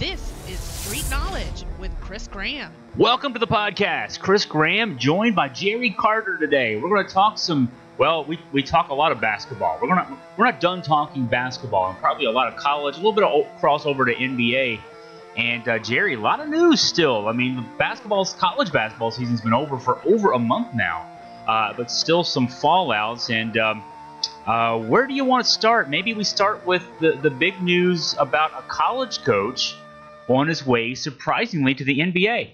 This is Street Knowledge with Chris Graham. Welcome to the podcast. Chris Graham, joined by Jerry Carter today. We're going to talk we talk a lot of basketball. We're not done talking basketball, and probably a lot of college, a little bit of crossover to NBA. And Jerry, a lot of news still. I mean, college basketball season's been over for over a month now, but still some fallouts. And where do you want to start? Maybe we start with the big news about a college coach on his way, surprisingly, to the NBA.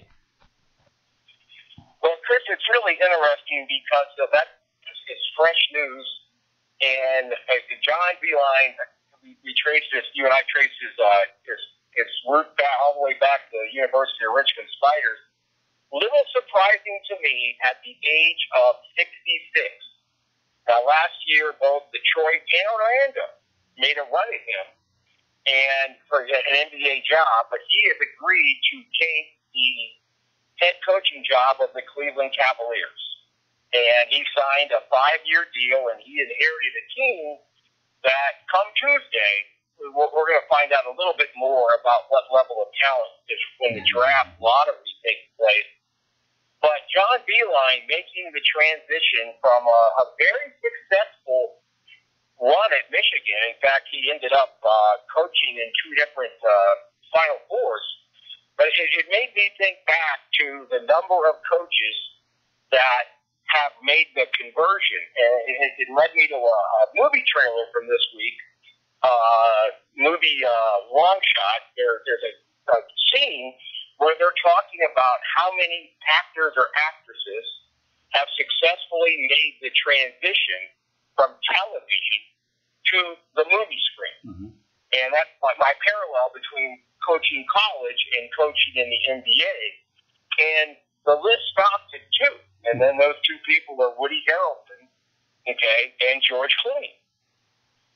Well, Chris, it's really interesting because that is fresh news. And John Beilein, we traced this. You and I traced his route back all the way back to the University of Richmond Spiders. Little surprising to me at the age of 66. Now, last year, both Detroit and Orlando made a run at him and for an NBA job, but he has agreed to take the head coaching job of the Cleveland Cavaliers. And he signed a 5-year deal, and he inherited a team that come Tuesday, we're going to find out a little bit more about what level of talent is when the draft lottery takes place. But John Beilein making the transition from a very successful run at Michigan. In fact, he ended up coaching in 2 different Final Fours. But it made me think back to the number of coaches that have made the conversion. And it led me to a movie trailer from this week. Movie Long Shot. There's a scene where they're talking about how many actors or actresses have successfully made the transition from television to the movie screen. Mm-hmm. And that's my parallel between coaching college and coaching in the NBA. And the list stops at 2. And then those 2 people are Woody Harrelson, and George Clooney.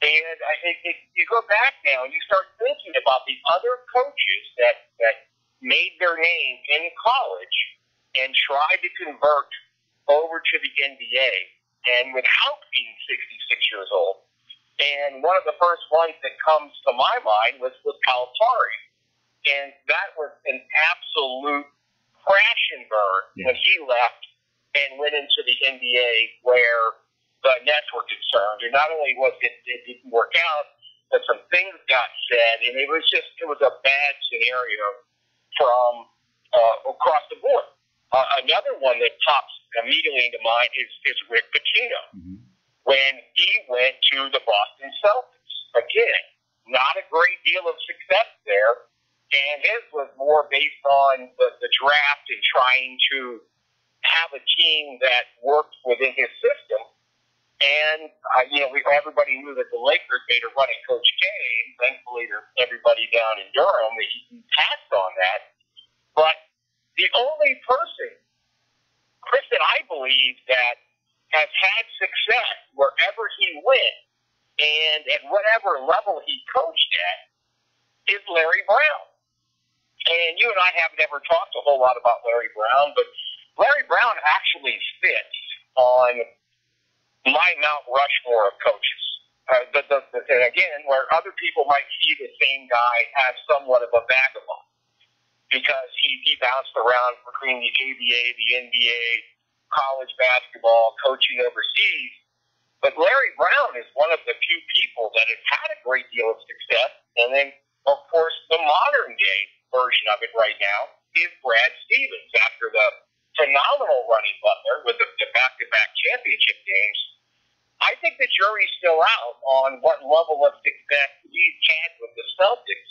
And you go back now and you start thinking about the other coaches that made their name in college and tried to convert over to the NBA, and without being 66 years old. And one of the first ones that comes to my mind was Calipari. And that was an absolute crash and burn when he left and went into the NBA where the Nets were concerned. And not only it didn't work out, but some things got said, and it was a bad scenario from across the board. Another one that pops immediately into mind is Rick Pitino. Mm-hmm. When he went to the Boston Celtics. Again, not a great deal of success there, and his was more based on the draft and trying to have a team that worked within his system. And, everybody knew that the Lakers made a run at Coach K, and thankfully everybody down in Durham, he passed on that. But the only person, Chris, that I believe that has had success wherever he went and at whatever level he coached at is Larry Brown. And you and I haven't ever talked a whole lot about Larry Brown, but Larry Brown actually fits on my Mount Rushmore of coaches. And again, where other people might see the same guy as somewhat of a vagabond because he bounced around between the ABA, the NBA, college basketball, coaching overseas. But Larry Brown is one of the few people that has had a great deal of success. And then, of course, the modern day version of it right now is Brad Stevens after the phenomenal running Butler with the back-to-back championship games. I think the jury's still out on what level of success he's had with the Celtics,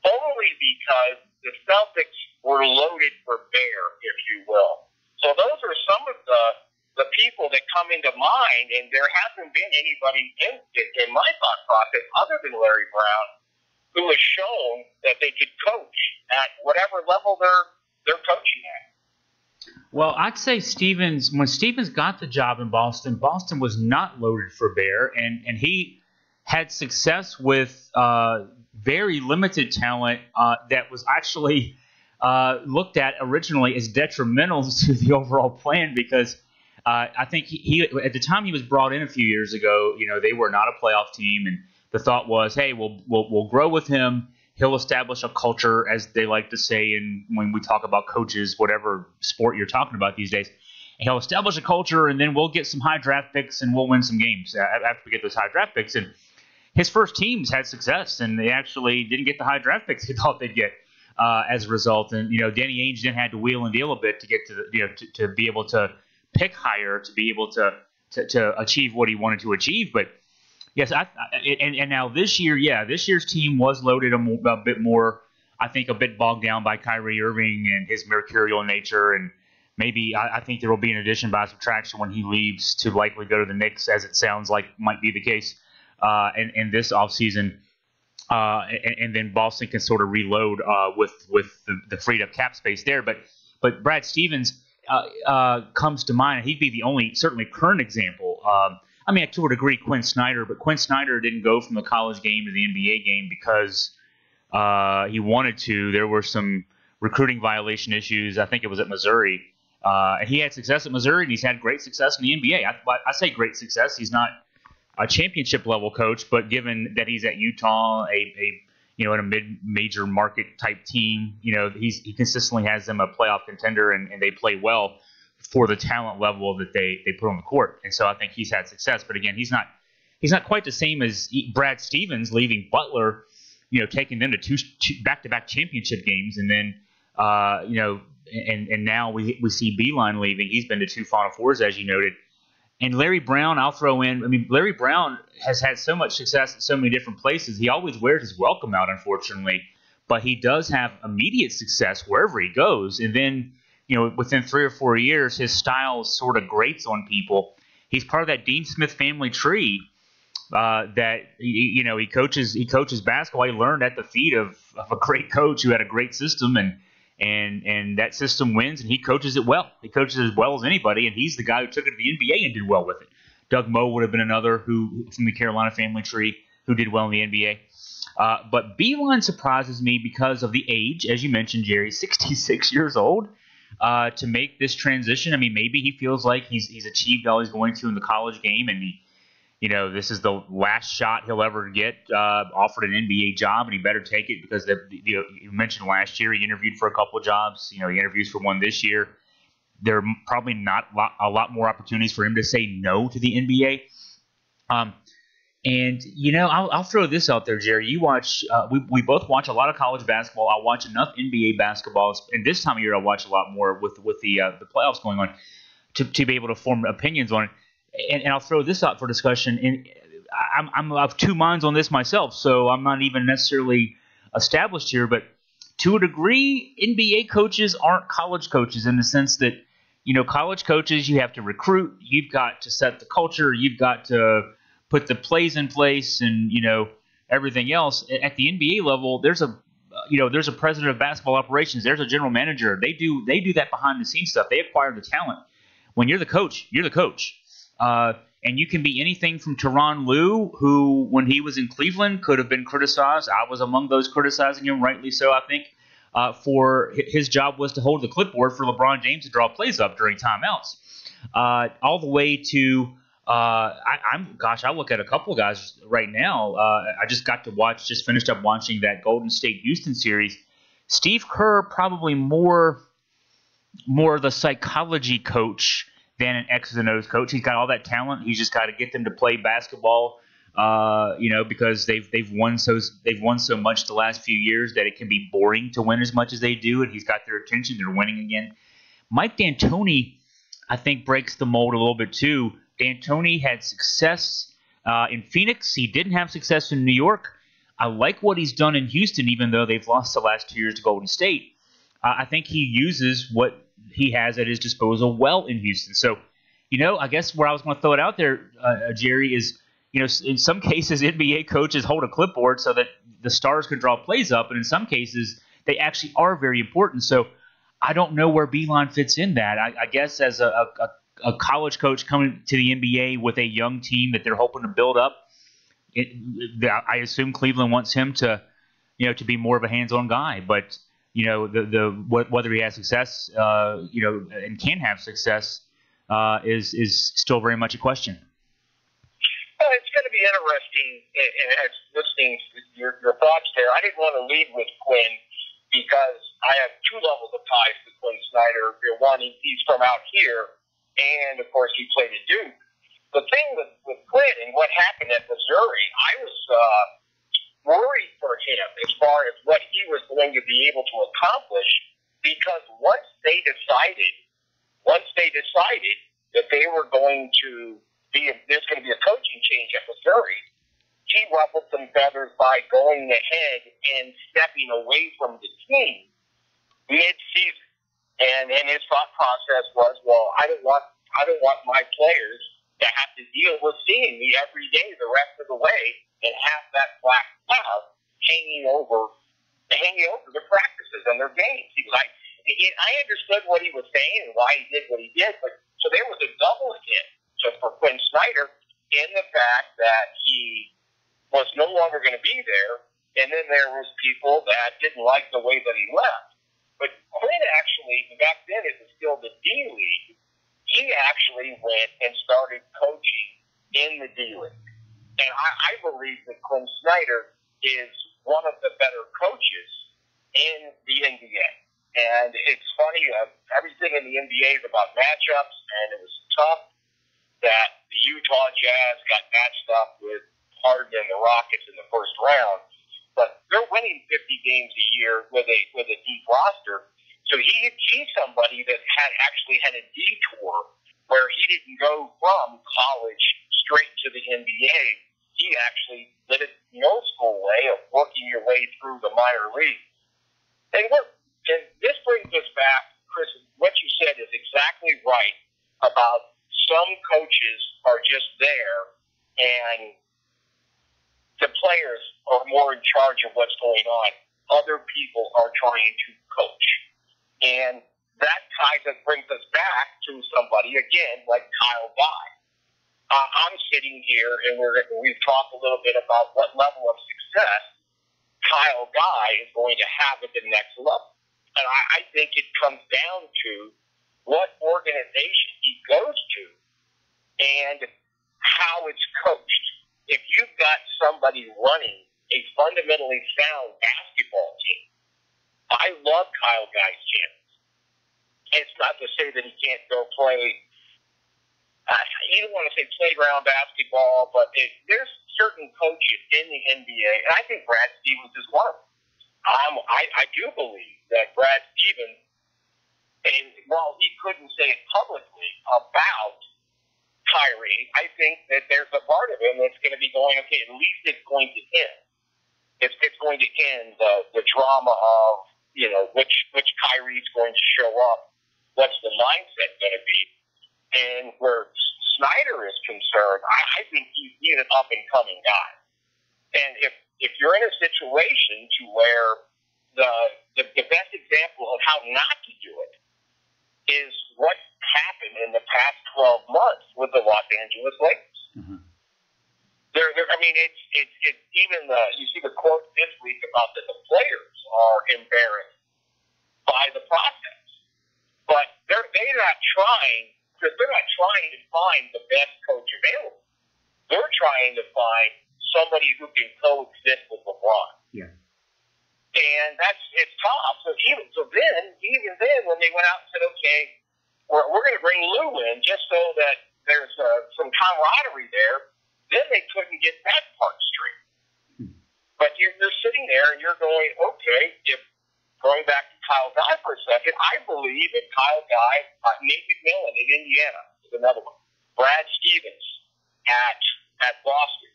only because the Celtics were loaded for bear, if you will. So those are some of the people that come into mind, and there hasn't been anybody in my thought process other than Larry Brown who has shown that they could coach at whatever level they're coaching at. Well, I'd say when Stevens got the job in Boston was not loaded for bear, and he had success with very limited talent that was actually looked at originally as detrimental to the overall plan because I think he at the time he was brought in a few years ago, they were not a playoff team, and the thought was, hey, we'll grow with him. He'll establish a culture, as they like to say, when we talk about coaches, whatever sport you're talking about these days. And he'll establish a culture, and then we'll get some high draft picks, and we'll win some games after we get those high draft picks. And his first teams had success, and they actually didn't get the high draft picks he thought they'd get as a result. And Danny Ainge then had to wheel and deal a bit to get to to be able to pick higher, to be able to achieve what he wanted to achieve. But yes, and now this year, this year's team was loaded a bit more. I think a bit bogged down by Kyrie Irving and his mercurial nature, and maybe I think there will be an addition by subtraction when he leaves to likely go to the Knicks, as it sounds like might be the case in this offseason. And then Boston can sort of reload with the freed up cap space there. But Brad Stevens comes to mind. He'd be the only certainly current example. I mean, to a degree, Quin Snyder, but Quin Snyder didn't go from the college game to the NBA game because he wanted to. There were some recruiting violation issues. I think it was at Missouri. And he had success at Missouri, and he's had great success in the NBA. I say great success. He's not a championship level coach, but given that he's at Utah, in a mid-major market type team, he consistently has them a playoff contender, and they play well for the talent level that they put on the court. And so I think he's had success. But again, he's not quite the same as Brad Stevens leaving Butler, taking them to two back-to-back championship games, and then and now we see Beilein leaving. He's been to 2 Final Fours, as you noted. And Larry Brown, I'll throw in. I mean, Larry Brown has had so much success at so many different places. He always wears his welcome out, unfortunately, but he does have immediate success wherever he goes. And then, within 3 or 4 years, his style sort of grates on people. He's part of that Dean Smith family tree that he coaches basketball. He learned at the feet of a great coach who had a great system, and that system wins, and he coaches it well. He coaches it as well as anybody, and he's the guy who took it to the NBA and did well with it. Doug Moe would have been another who from the Carolina family tree who did well in the NBA. But Beilein surprises me because of the age, as you mentioned, Jerry, 66 years old, to make this transition. I mean, maybe he feels like he's achieved all he's going to in the college game, and this is the last shot he'll ever get offered an NBA job, and he better take it because you mentioned last year he interviewed for a couple of jobs. He interviews for one this year. There are probably not a lot more opportunities for him to say no to the NBA. I'll throw this out there, Jerry. You watch, we both watch a lot of college basketball. I watch enough NBA basketball, and this time of year I watch a lot more with the playoffs going on to be able to form opinions on it. And I'll throw this out for discussion. And I'm of two minds on this myself, so I'm not even necessarily established here. But to a degree, NBA coaches aren't college coaches in the sense that, college coaches, you have to recruit, you've got to set the culture, you've got to put the plays in place, and everything else. At the NBA level, there's a president of basketball operations, there's a general manager. They do that behind the scenes stuff. They acquire the talent. When you're the coach, you're the coach. And you can be anything from Tyronn Lue, who, when he was in Cleveland, could have been criticized. I was among those criticizing him, rightly so, I think, for his job was to hold the clipboard for LeBron James to draw plays up during timeouts. All the way to, I look at a couple of guys right now. I just finished up watching that Golden State Houston series. Steve Kerr, probably more the psychology coach than an X's and O's coach. He's got all that talent. He's just got to get them to play basketball, because they've won so much the last few years that it can be boring to win as much as they do. And he's got their attention. They're winning again. Mike D'Antoni, I think, breaks the mold a little bit too. D'Antoni had success in Phoenix. He didn't have success in New York. I like what he's done in Houston, even though they've lost the last 2 years to Golden State. I think he uses what he has at his disposal well in Houston. So, I guess where I was going to throw it out there, Jerry, is, in some cases NBA coaches hold a clipboard so that the stars can draw plays up, and in some cases they actually are very important. So I don't know where Beilein fits in that. I guess as a college coach coming to the NBA with a young team that they're hoping to build up, I assume Cleveland wants him to be more of a hands-on guy. But whether he has success, and can have success, is still very much a question. Well, it's going to be interesting as listening to your thoughts there. I didn't want to lead with Quin because I have two levels of ties to Quin Snyder. One, he's from out here, and, of course, he played at Duke. The thing with Quin and what happened at Missouri, I was worried for him as far as what he was going to be able to accomplish, because once they decided that they were going to there's going to be a coaching change at Missouri, he ruffled some feathers by going ahead and stepping away from the team mid-season. And his thought process was, well, I don't want my players to have to deal with seeing me every day the rest of the way and have that black cloud hanging over their practices and their games. He was like, I understood what he was saying and why he did what he did, but so there was a double hit for Quin Snyder in the fact that he was no longer going to be there, and then there was people that didn't like the way that he left. But Quin actually, back then it was still the D-League, he actually went and started coaching in the D-League. And I believe that Quin Snyder is one of the better coaches in the NBA. And it's funny, everything in the NBA is about matchups, and it was tough that the Utah Jazz got matched up with Harden and the Rockets in the first round. But they're winning 50 games a year with a deep roster. So he's somebody that actually had a detour where he didn't go from college straight to the NBA. He actually did it the old school way of working your way through the minor league. And this brings us back, Chris, what you said is exactly right about some coaches are just there and the players are more in charge of what's going on. Other people are trying to coach. And that brings us back to somebody, again, like Kyle Guy. I'm sitting here, and we've talked a little bit about what level of success Kyle Guy is going to have at the next level. And I think it comes down to what organization he goes to and how it's coached. If you've got somebody running a fundamentally sound basketball team, I love Kyle Guy's chances. It's not to say that he can't go play, you don't want to say playground basketball, but there's certain coaches in the NBA, and I think Brad Stevens is one of them. I do believe that Brad Stevens, and while he couldn't say it publicly about Kyrie, I think that there's a part of him that's going to be going, okay, at least it's going to end. It's going to end the drama of, which Kyrie's going to show up, what's the mindset going to be. And where Snyder is concerned, I think he's an up-and-coming guy. And if you're in a situation to where the best example of how not to do it is what happened in the past 12 months with the Los Angeles Lakers. Mm-hmm. It's even you see the quote this week about that the players are embarrassed by the process, but they're not trying to find the best coach available. They're trying to find somebody who can coexist with LeBron. Yeah. And it's tough. So even then, when they went out and said, okay, we're going to bring Lou in just so that there's some camaraderie there, then they couldn't get that part straight. But you're sitting there and you're going, okay, if going back to Kyle Guy for a second, I believe that Kyle Guy, Nate McMillan in Indiana is another one, Brad Stevens at Boston,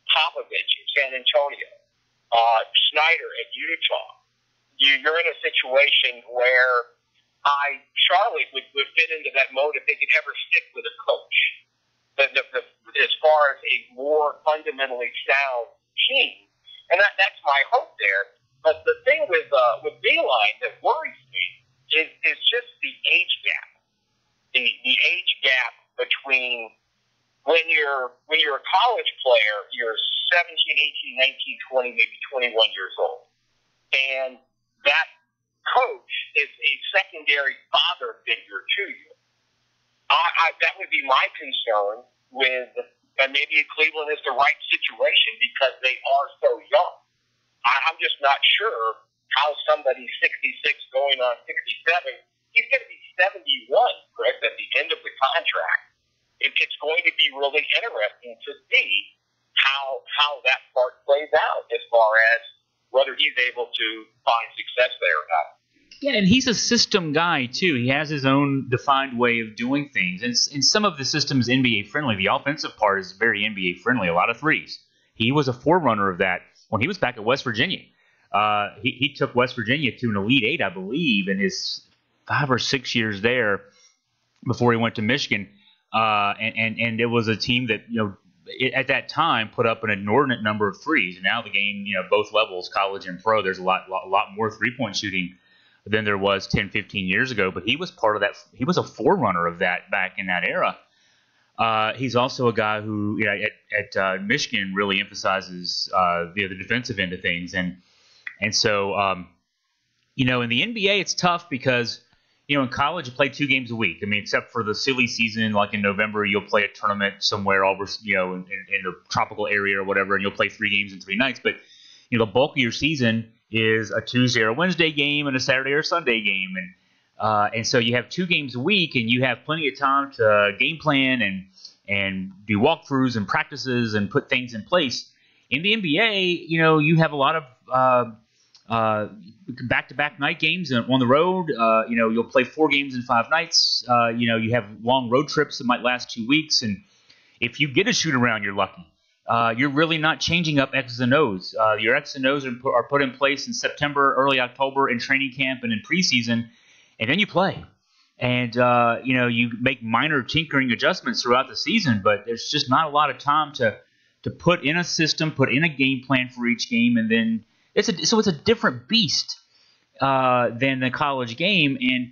Popovich in San Antonio, Snyder at Utah. You're in a situation where Charlotte would fit into that mode if they could ever stick with a coach. As far as a more fundamentally sound team, and that's my hope there. But the thing with Beilein that worries me is just the age gap. The age gap between when you're a college player, you're 17, 18, 19, 20, maybe 21 years old, and that coach is a secondary father figure to you. That would be my concern with And maybe Cleveland is the right situation because they are so young. I'm just not sure how somebody 66 going on 67, he's going to be 71, Chris, at the end of the contract. It's going to be really interesting to see how that part plays out as far as whether he's able to find success there or not. Yeah, and he's a system guy, too. He has his own defined way of doing things. And some of the system's NBA-friendly. The offensive part is very NBA-friendly, a lot of threes. He was a forerunner of that when he was back at West Virginia. He took West Virginia to an Elite Eight, I believe, in his 5 or 6 years there before he went to Michigan. And it was a team that, at that time put up an inordinate number of threes. And now the game, both levels, college and pro, there's a lot more three-point shooting than there was 10, 15 years ago. But he was part of that. He was a forerunner of that back in that era. He's also a guy who, at Michigan really emphasizes the defensive end of things. And so, in the NBA, it's tough because, in college you play 2 games a week. I mean, except for the silly season, like in November, you'll play a tournament somewhere over, in a tropical area or whatever, and you'll play 3 games in 3 nights. But, the bulk of your season is a Tuesday or Wednesday game and a Saturday or Sunday game. And so you have 2 games a week, and you have plenty of time to game plan and do walkthroughs and practices and put things in place. In the NBA, you have a lot of back-to-back night games on the road. You'll play 4 games in 5 nights. You have long road trips that might last 2 weeks. And if you get a shoot-around, you're lucky. You're really not changing up X's and O's. Your X's and O's are put in place in September, early October, in training camp and in preseason, and then you play. And, you make minor tinkering adjustments throughout the season, but there's just not a lot of time to put in a system, put in a game plan for each game, and then it's a different beast than the college game. And,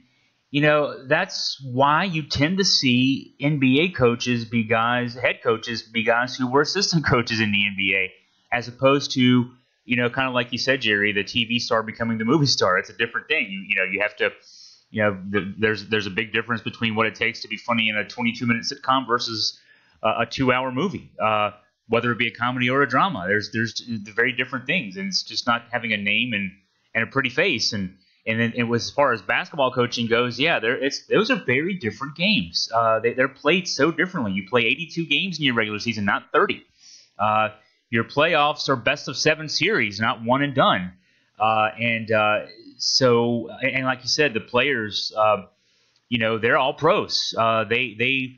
that's why you tend to see NBA coaches be guys, head coaches be guys who were assistant coaches in the NBA, as opposed to, kind of like you said, Jerry, the TV star becoming the movie star. It's a different thing. You have to, there's a big difference between what it takes to be funny in a 22-minute sitcom versus a 2-hour movie, whether it be a comedy or a drama. There's very different things, and it's just not having a name and a pretty face. And then as far as basketball coaching goes, yeah, those are very different games. They're played so differently. You play 82 games in your regular season, not 30. Your playoffs are best of 7 series, not one and done. So like you said, the players, they're all pros. They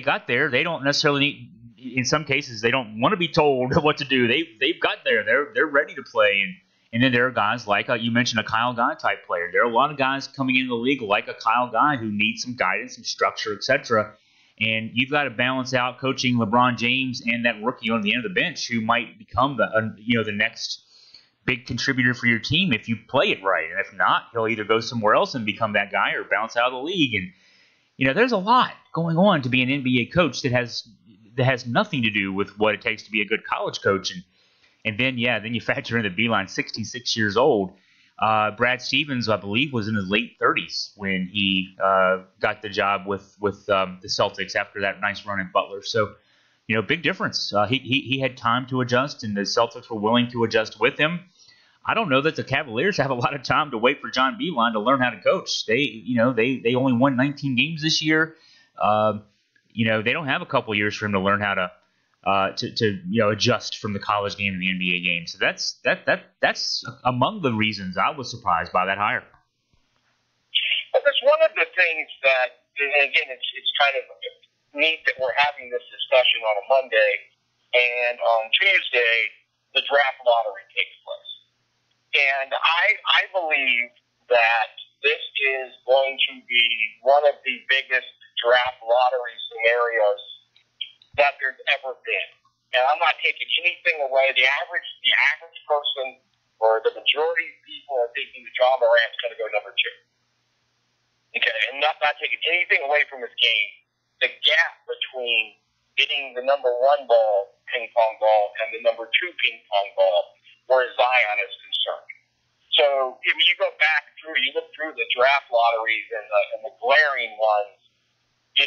got there. They don't necessarily need. In some cases, they don't want to be told what to do. They've got there. They're ready to play. And then there are guys like you mentioned, a Kyle Guy type player. There are a lot of guys coming into the league like a Kyle Guy who need some guidance, some structure, etc. And you've got to balance out coaching LeBron James and that rookie on the end of the bench who might become the next big contributor for your team if you play it right. And if not, he'll either go somewhere else and become that guy or bounce out of the league. And there's a lot going on to be an NBA coach that has nothing to do with what it takes to be a good college coach. And then you factor in that Beilein, 66 years old. Brad Stevens, I believe, was in his late 30s when he got the job with the Celtics after that nice run at Butler. So, big difference. He had time to adjust, and the Celtics were willing to adjust with him. I don't know that the Cavaliers have a lot of time to wait for John Beilein to learn how to coach. They only won 19 games this year. They don't have a couple years for him to learn how to adjust from the college game to the NBA game. So that's among the reasons I was surprised by that hire. Well, that's one of the things that, and again, it's kind of neat that we're having this discussion on a Monday, and on Tuesday the draft lottery takes place. And I believe that this is going to be one of the biggest draft lottery scenarios that there's ever been. And I'm not taking anything away. The average person, or the majority of people, are thinking that John Durant's going to go number 2. Okay, and not taking anything away from his game. The gap between getting the number 1 ping pong ball and the number 2 ping pong ball, where Zion is concerned. So if you go back through, you look through the draft lotteries and the glaring ones,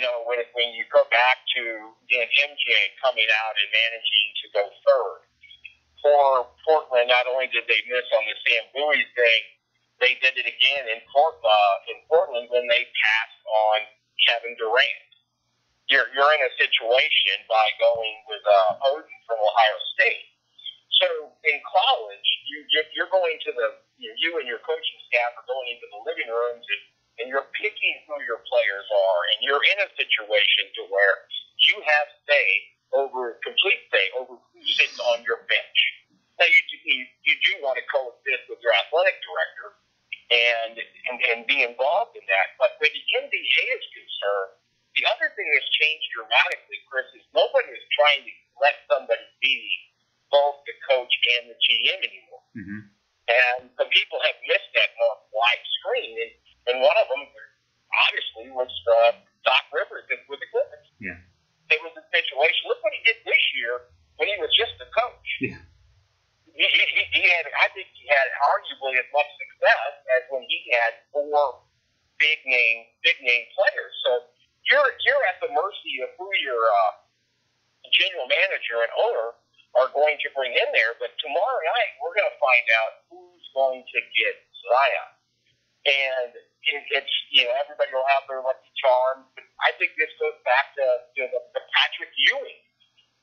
when you go back to MJ coming out and managing to go third. For Portland, not only did they miss on the Sam Bowie thing, they did it again in Portland when they passed on Kevin Durant. You're in a situation by going with Odin from Ohio State. So in college, you're going to you and your coaching staff are going into the living rooms and you're picking who your players are, and you're in a situation to where you have complete say over who sits on your bench. Now you do want to coexist with your athletic director and be involved in that, but when the NBA is concerned, the other thing that's changed dramatically, Chris, is nobody is trying to let somebody be both the coach and the GM anymore. Mm-hmm. And some people have missed that more wide screen, and one of them, obviously, was Doc Rivers with the Clippers. Yeah. It was a situation. Look what he did this year when he was just the coach. Yeah. I think he had arguably as much success as when he had four big name players. So you're at the mercy of who your general manager and owner are going to bring in there. But tomorrow night we're going to find out who's going to get Zion. And it's everybody will have their lucky charm. But I think this goes back to the Patrick Ewing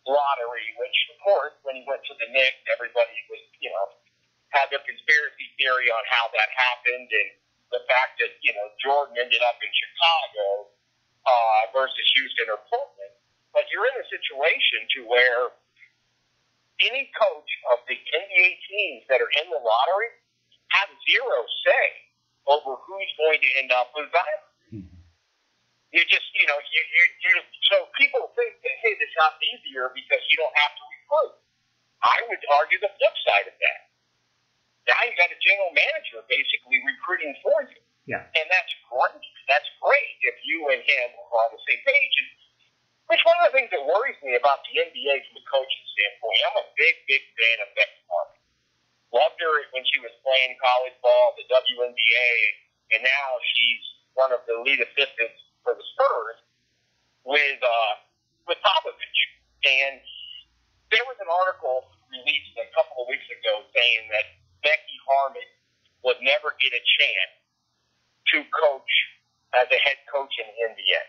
lottery, which of course when he went to the Knicks, everybody was had their conspiracy theory on how that happened, and the fact that Jordan ended up in Chicago versus Houston or Portland. But you're in a situation to where any coach of the NBA teams that are in the lottery have zero say over who's going to end up with Zion. Mm-hmm. You just, so people think that, hey, this got easier because you don't have to recruit. I would argue the flip side of that. Now you got a general manager basically recruiting for you. Yeah. And that's great. That's great if you and him are on the same page. And which one of the things that worries me about the NBA from a coaching standpoint, I'm a big fan of Becky Harmon. Loved her when she was playing college ball, the WNBA, and now she's one of the lead assistants for the Spurs with Popovich. And there was an article released a couple of weeks ago saying that Becky Harmon would never get a chance to coach as a head coach in the NBA.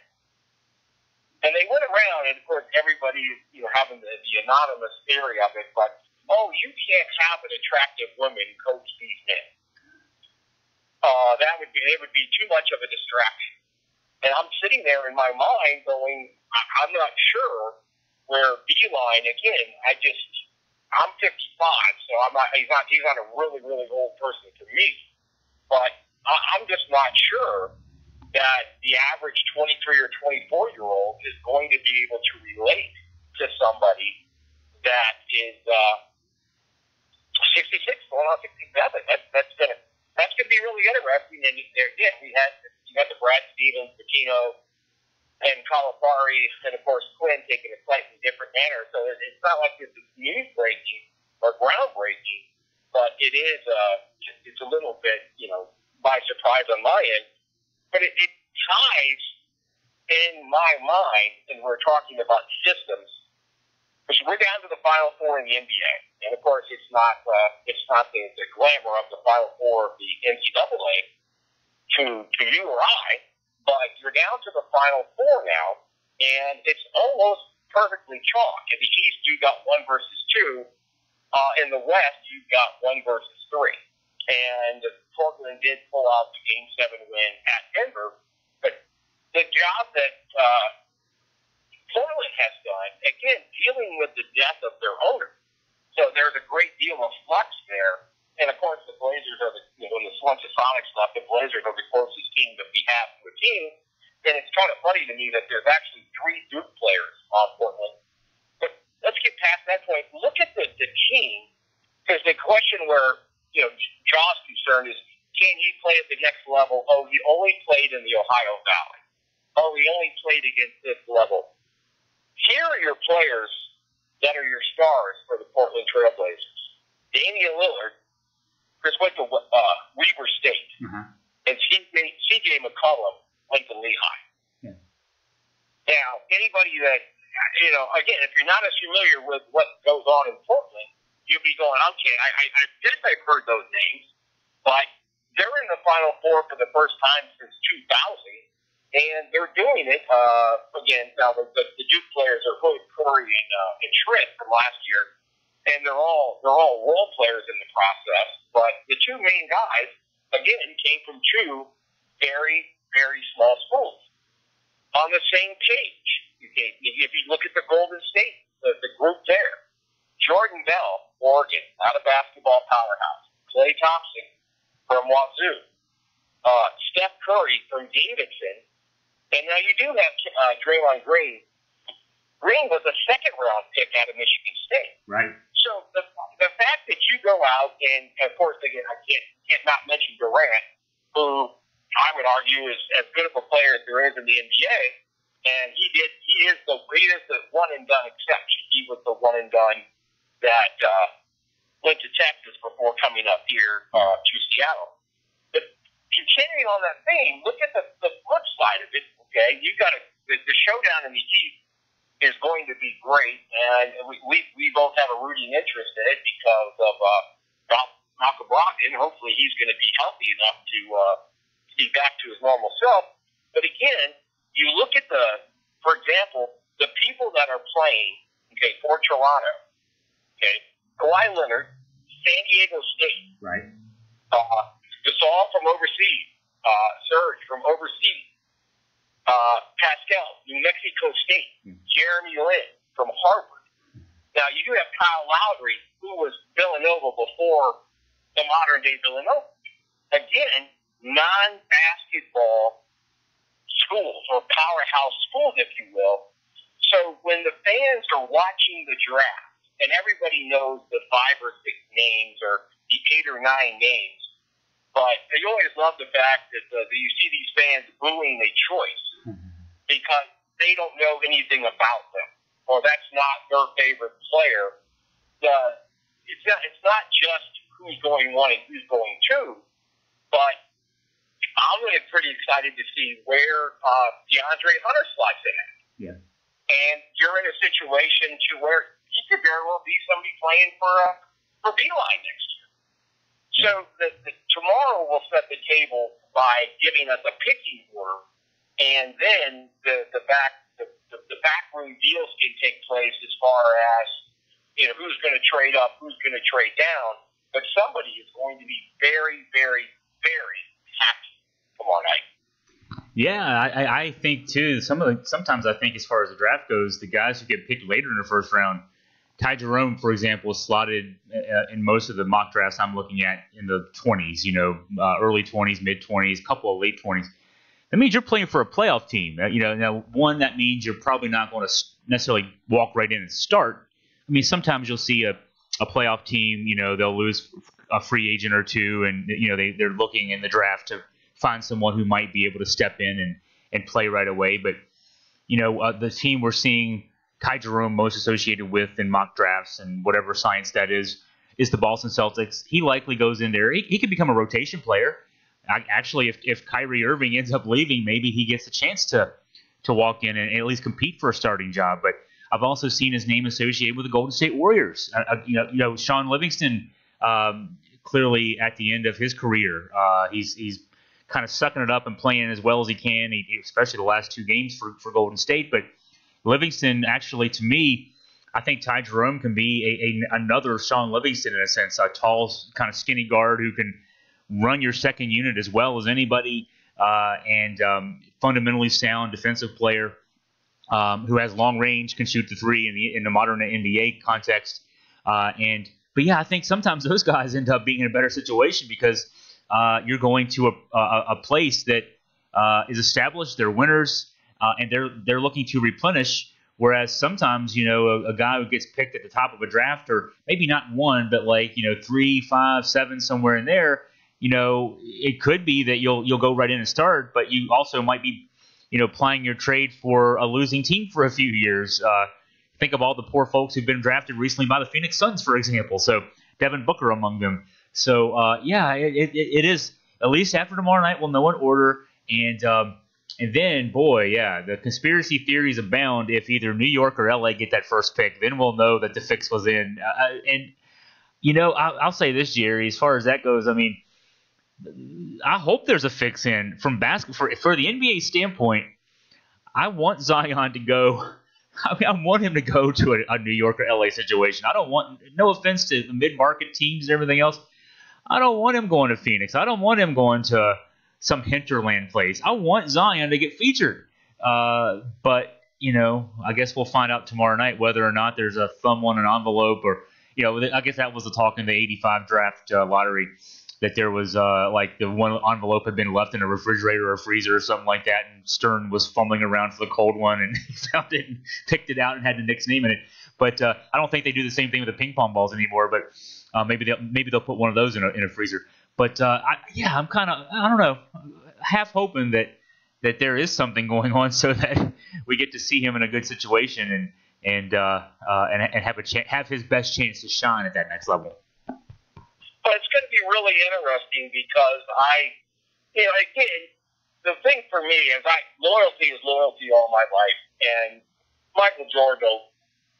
And they went around, and of course everybody is having the anonymous theory of it, but you can't have an attractive woman coach these men. It would be too much of a distraction. And I'm sitting there in my mind going, I'm not sure where Beilein, again, I'm 55, so he's not a really, really old person to me. But I'm just not sure that the average 23 or 24-year-old is going to be able to relate to somebody that is 66, going on 67. That's gonna be really interesting. And there again, you got the Brad Stevens, Patino, and Calipari, and of course Quinn taking a slightly different manner. So it's not like this is news breaking or groundbreaking, but it is it's a little bit by surprise on my end. But it ties in my mind, and we're talking about systems. Because we're down to the Final Four in the NBA, and of course it's not the glamour of the Final Four of the NCAA to you or I, but you're down to the Final Four now, and it's almost perfectly chalk. In the East, you got 1 versus 2. In the West, you've got 1 versus 3. And Portland did pull out the Game 7 win at Denver, but the job that Portland has done, again, dealing with the death of their owner. So there's a great deal of flux there. And, of course, the Blazers are when the Sonics left, the Blazers are the closest team that we have to a team. And it's kind of funny to me that there's actually 3 Duke players on Portland. But let's get past that point. Look at the team, because the question where, Josh's concern is, can he play at the next level? Oh, he only played in the Ohio Valley. Oh, he only played against this level. Here are your players that are your stars for the Portland Trailblazers. Damian Lillard just went to Weber State. Uh-huh. And C.J. McCollum went to Lehigh. Yeah. anybody that, again, if you're not as familiar with what goes on in Portland, you'll be going, okay, I guess I've heard those names, but they're in the Final Four for the first time since 2000, and they're doing it, again, now the Duke players are Hood, Curry, and Trent from last year, and they're all role players in the process, but the two main guys, again, came from two very, very small schools on the same page. Okay, if you look at the Golden State, the group there, Jordan Bell, Oregon, not a basketball powerhouse. Klay Thompson from Wazoo. Steph Curry from Davidson. And now you do have Draymond Green. Green was a second-round pick out of Michigan State. Right. So the fact that you go out and of course, again, I can't not mention Durant, who I would argue is as good of a player as there is in the NBA. And he is the one and done exception. He was the one and done that went to Texas before coming up here to Seattle. But continuing on that theme, look at the flip side of it. Okay, you got the showdown in the East is going to be great, and we both have a rooting interest in it because of Malcolm Brogdon. Hopefully, he's going to be healthy enough to be back to his normal self. But again, you look at for example, the people that are playing, okay, for Toronto, okay, Kawhi Leonard, San Diego State, right, Gasol from overseas, Serge from overseas, Pascal, New Mexico State, Jeremy Lin from Harvard. Now, you do have Kyle Lowry, who was Villanova before the modern-day Villanova. Again, non-basketball schools, or powerhouse schools, if you will. So when the fans are watching the draft, and everybody knows the 5 or 6 names, or the 8 or 9 names, but you always love the fact that you see these fans booing a choice because they don't know anything about them, or that's not their favorite player. It's not just who's going 1 and who's going 2, but I'm really pretty excited to see where DeAndre Hunter slides in at. Yeah. And you're in a situation to where he could very well be somebody playing for Beilein next year. So tomorrow we'll set the table by giving us a picking order, and then the backroom deals can take place as far as who's going to trade up, who's going to trade down. But somebody is going to be very, very, very happy tomorrow night. Yeah, I think too. Sometimes I think as far as the draft goes, the guys who get picked later in the first round, Ty Jerome, for example, is slotted in most of the mock drafts I'm looking at in the 20s. Early 20s, mid 20s, a couple of late 20s. That means you're playing for a playoff team. Now one, that means you're probably not going to necessarily walk right in and start. I mean, sometimes you'll see a playoff team. They'll lose a free agent or two, and they're looking in the draft to find someone who might be able to step in and play right away. But, the team we're seeing Ty Jerome most associated with in mock drafts and whatever science that is the Boston Celtics. He likely goes in there. He could become a rotation player. Actually, if Kyrie Irving ends up leaving, maybe he gets a chance to walk in and at least compete for a starting job. But I've also seen his name associated with the Golden State Warriors. Sean Livingston, clearly at the end of his career, he's kind of sucking it up and playing as well as he can, especially the last 2 games for Golden State. But Livingston, actually, to me, I think Ty Jerome can be another Sean Livingston in a sense, a tall, kind of skinny guard who can run your second unit as well as anybody, and fundamentally sound defensive player who has long range, can shoot the 3 in the modern NBA context. But yeah, I think sometimes those guys end up being in a better situation because you're going to a place that is established. They're winners, and they're looking to replenish. Whereas sometimes, a guy who gets picked at the top of a draft, or maybe not 1, but 3, 5, 7, somewhere in there, it could be that you'll go right in and start, but you also might be, plying your trade for a losing team for a few years. Think of all the poor folks who've been drafted recently by the Phoenix Suns, for example. So Devin Booker among them. So it is, at least after tomorrow night, we'll know in order. And And then, boy, yeah, the conspiracy theories abound. If either New York or LA get that first pick, then we'll know that the fix was in. And, you know, I'll say this, Jerry, as far as that goes, I mean, I hope there's a fix in from basketball. For the NBA standpoint, I want Zion to go. I mean, I want him to go to a New York or LA situation. I don't want, no offense to the mid-market teams and everything else, I don't want him going to Phoenix. I don't want him going to some hinterland place. I want Zion to get featured. But, you know, I guess we'll find out tomorrow night whether or not there's a thumb on an envelope or, you know, I guess that was the talk in the 85 draft lottery, that there was like the one envelope had been left in a refrigerator or a freezer or something like that, and Stern was fumbling around for the cold one and he found it and picked it out and had the Knicks name in it. But I don't think they do the same thing with the ping pong balls anymore, but maybe they'll put one of those in a freezer. But I'm kind of, I don't know, half hoping that there is something going on so that we get to see him in a good situation and have his best chance to shine at that next level. But it's going to be really interesting because again, the thing for me is loyalty is loyalty all my life, and Michael Jordan will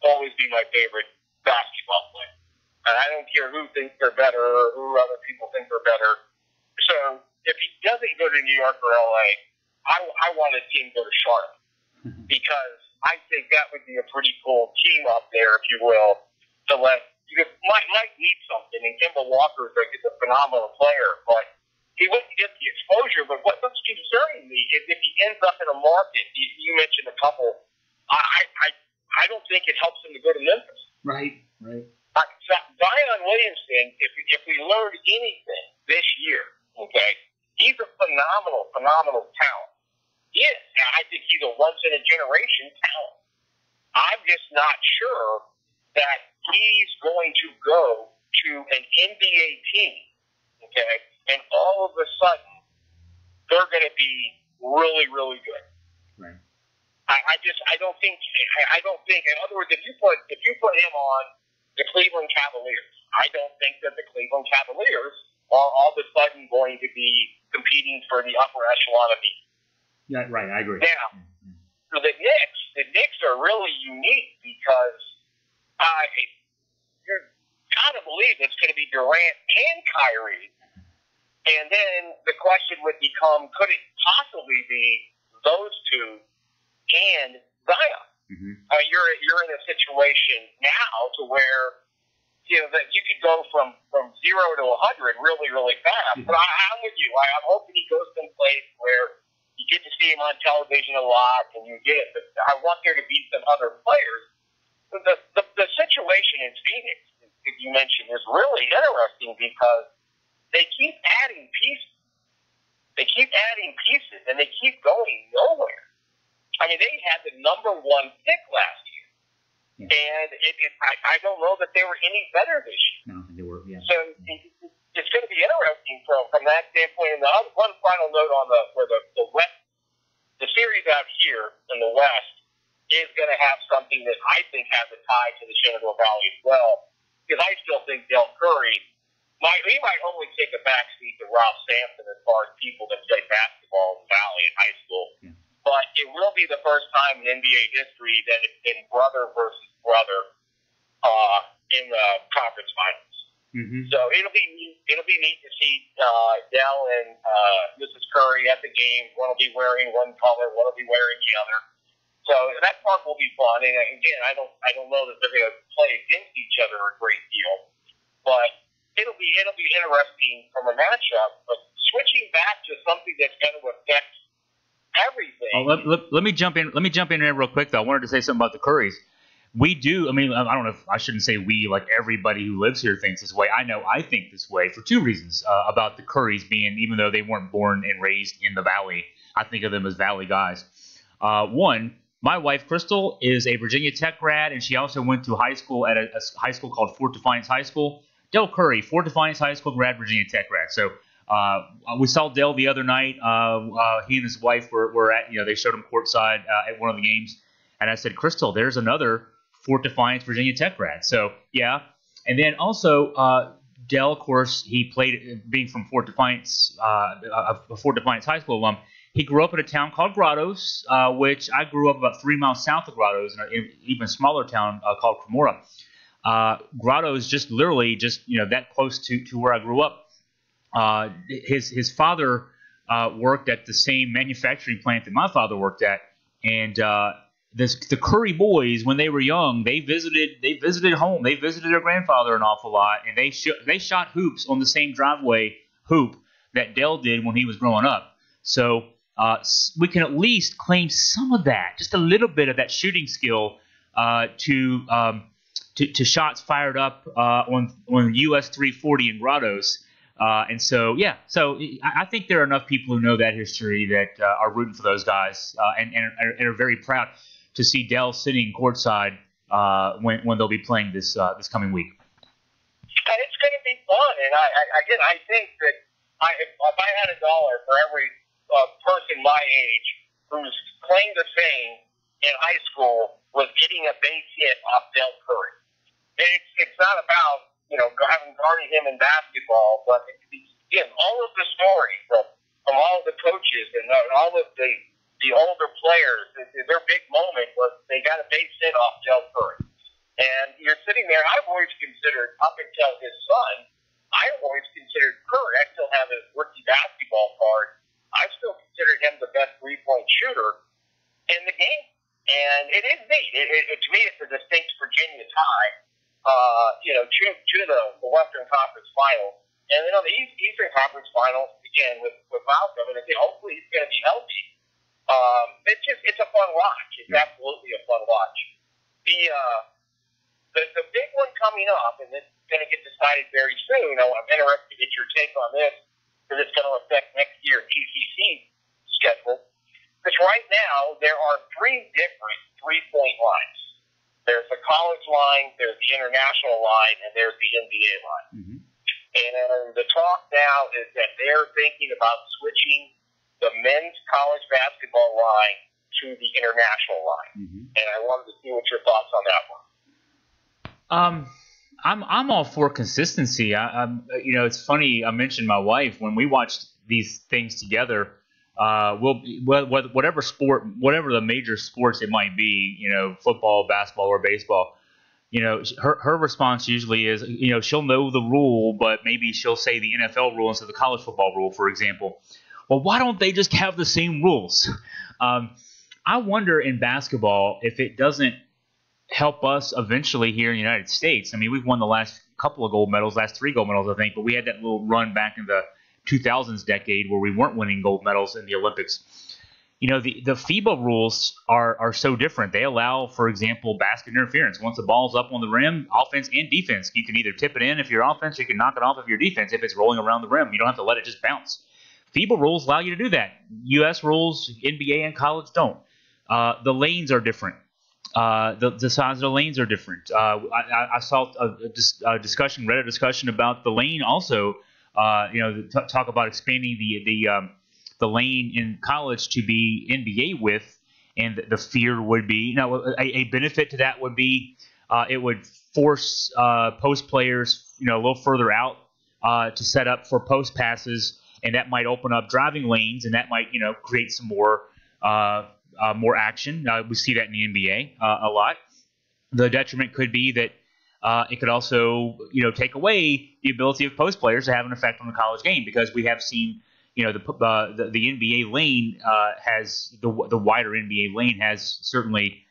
always be my favorite basketball player. And I don't care who thinks they're better or who other people think they're better. So if he doesn't go to New York or LA, I want to see him go to Charlotte because I think that would be a pretty cool team up there, if you will, to let. Because Mike needs something, and Kemba Walker is a phenomenal player, but he wouldn't get the exposure. But what's concerning me is if he ends up in a market. You mentioned a couple. I don't think it helps him to go to Memphis. Right. Zion Williamson, if we learned anything this year, okay, he's a phenomenal talent. He is. I think he's a once-in-a-generation talent. I'm just not sure that he's going to go to an NBA team, okay, and all of a sudden they're going to be really, really good. Right. I don't think. In other words, if you put him on the Cleveland Cavaliers, I don't think that the Cleveland Cavaliers are all of a sudden going to be competing for the upper echelon of the. Yeah, right. I agree. Now, for the Knicks are really unique because you're gotta believe it's going to be Durant and Kyrie, and then the question would become: could it possibly be those two and Zion? Mm-hmm. You're in a situation now to where that you could go from 0 to 100 really, really fast. Mm-hmm. But I'm with you. I'm hoping he goes someplace where you get to see him on television a lot, and but I want there to be some other players. The situation in Phoenix, as you mentioned, is really interesting because they keep adding pieces. And they keep going nowhere. I mean, they had the number 1 pick last year. Yeah. And I don't know that they were any better this year. No, they were, yeah. So it's going to be interesting from that standpoint. And the other, one final note on the West, the series out here in the West is going to have something that I think has a tie to the Shenandoah Valley as well. Because I still think Del Curry might only take a backseat to Ralph Sampson as far as people that play basketball in the Valley in high school. Yeah. But it will be the first time in NBA history that it's been brother versus brother in the conference finals. Mm-hmm. So it'll be neat to see Del and Mrs. Curry at the game. One will be wearing one color, one will be wearing the other. So that part will be fun. And again, I don't know that they're going to play against each other a great deal, but it'll be interesting from a matchup. But switching back to something that's going to affect everything. Let me jump in. Let me jump in there real quick, though. I wanted to say something about the Currys. We do. I mean, I don't know if I shouldn't say we. Like everybody who lives here thinks this way. I know I think this way for 2 reasons about the Currys being, even though they weren't born and raised in the Valley, I think of them as Valley guys. One, my wife Crystal is a Virginia Tech grad, and she also went to high school at a high school called Fort Defiance High School. Del Curry, Fort Defiance High School grad, Virginia Tech grad. So. We saw Del the other night. He and his wife were at, they showed him courtside at one of the games. And I said, Crystal, there's another Fort Defiance Virginia Tech grad. So, yeah. And then also, Del, of course, he played, being from Fort Defiance, a Fort Defiance High School alum, He grew up in a town called Grottoes, which I grew up about 3 miles south of Grottoes, in an even smaller town called Cremora. Grottoes just literally that close to where I grew up. His father worked at the same manufacturing plant that my father worked at, and the Curry boys, when they were young, they visited home. They visited their grandfather an awful lot, and they shot hoops on the same driveway hoop that Dell did when he was growing up. So we can at least claim some of that, just a little bit of that shooting skill to shots fired up on US 340 in Grottoes. And so I think there are enough people who know that history that are rooting for those guys and are very proud to see Dell sitting courtside when they'll be playing this coming week. It's going to be fun, and I think that if I had $1 for every person my age whose claim to fame in high school was getting a base hit off Del Curry. It's not about having guarded him in basketball, but all of the stories from all of the coaches and all of the older players, their big moment was they got a base hit off Del Curry. And you're sitting there, I've always considered, up until his son, I've always considered Curry. I still have his rookie basketball card. I still consider him the best three-point shooter in the game. And it is neat. To me, it's a distinct Virginia tie, to the Western Conference Finals. And then on the Eastern Conference Finals, again, with Malcolm, and again, hopefully he's going to be healthy. It's a fun watch. It's absolutely a fun watch. The big one coming up, and it's going to get decided very soon. I'm interested to get your take on this because it's going to affect next year's TCC schedule. Because right now there are 3 different three-point lines. There's the college line, there's the international line, and there's the NBA line. Mm-hmm. And the talk now is that they're thinking about switching the men's college basketball line to the international line. Mm-hmm. And I wanted to see what your thoughts on that one. I'm all for consistency. It's funny. I mentioned my wife when we watched these things together. Whatever the major sports it might be, football, basketball, or baseball. Her response usually is, she'll know the rule, but maybe she'll say the NFL rule instead of the college football rule, for example. Well, why don't they just have the same rules? I wonder in basketball if it doesn't help us eventually here in the United States. I mean, we've won the last couple of gold medals, last 3 gold medals, I think, but we had that little run back in the 2000s decade where we weren't winning gold medals in the Olympics. The FIBA rules are so different. They allow, for example, basket interference. Once the ball's up on the rim, offense and defense, you can either tip it in if you're offense, or you can knock it off if you're defense if it's rolling around the rim. You don't have to let it just bounce. FIBA rules allow you to do that. U.S. rules, NBA and college don't. The lanes are different. The size of the lanes are different. I saw a discussion, read a discussion about the lane also. Talk about expanding the lane in college to be NBA width, and the fear would be a benefit to that would be it would force post players a little further out to set up for post passes, and that might open up driving lanes, and that might create some more action. We see that in the NBA a lot. The detriment could be that it could also, take away the ability of post players to have an effect on the college game, because we have seen, the NBA lane has the wider NBA lane has certainly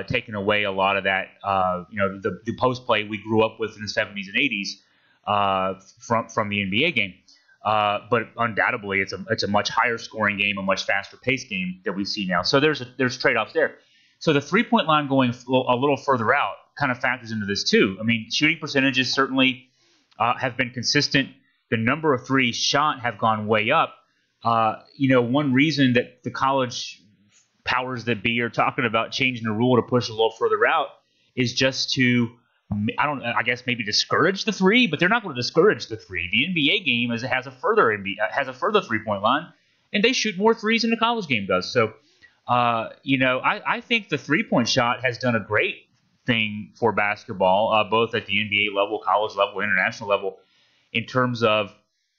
taken away a lot of that, the post play we grew up with in the 70s and 80s from the NBA game. But undoubtedly, it's a much higher scoring game, a much faster paced game that we see now. So there's trade-offs there. So the 3-point line going a little further out kind of factors into this too. I mean, shooting percentages certainly have been consistent. The number of threes shot have gone way up. One reason that the college powers that be are talking about changing the rule to push a little further out is just to, I guess maybe discourage the 3, but they're not going to discourage the 3. The NBA game has a further 3-point line, and they shoot more threes than the college game does. So, I think the 3-point shot has done a great thing for basketball, both at the NBA level, college level, international level, in terms of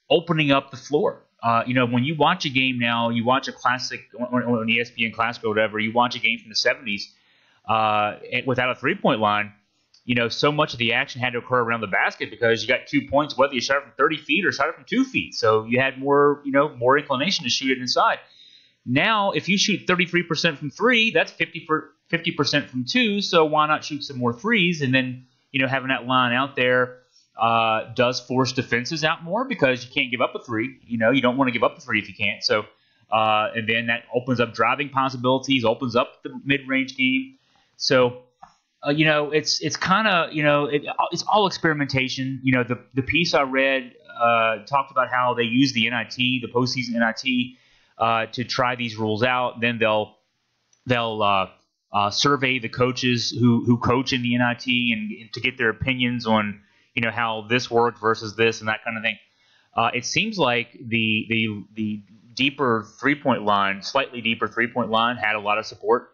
opening up the floor. when you watch a game now, you watch a classic on ESPN Classic or whatever, you watch a game from the 70s without a three-point line. So much of the action had to occur around the basket because you got 2 points, whether you shot it from 30 feet or shot it from 2 feet. So you had more inclination to shoot it inside. Now, if you shoot 33% from three, that's 50% from two. So why not shoot some more threes? And then, having that line out there does force defenses out more because you can't give up a three. You don't want to give up a three if you can't. So, and then that opens up driving possibilities, opens up the mid-range game. So, it's kind of, it's all experimentation. The piece I read talked about how they use the NIT, the postseason NIT, to try these rules out. Then they'll survey the coaches who coach in the NIT and to get their opinions on how this worked versus this and that kind of thing. It seems like the deeper 3-point line, slightly deeper 3-point line, had a lot of support.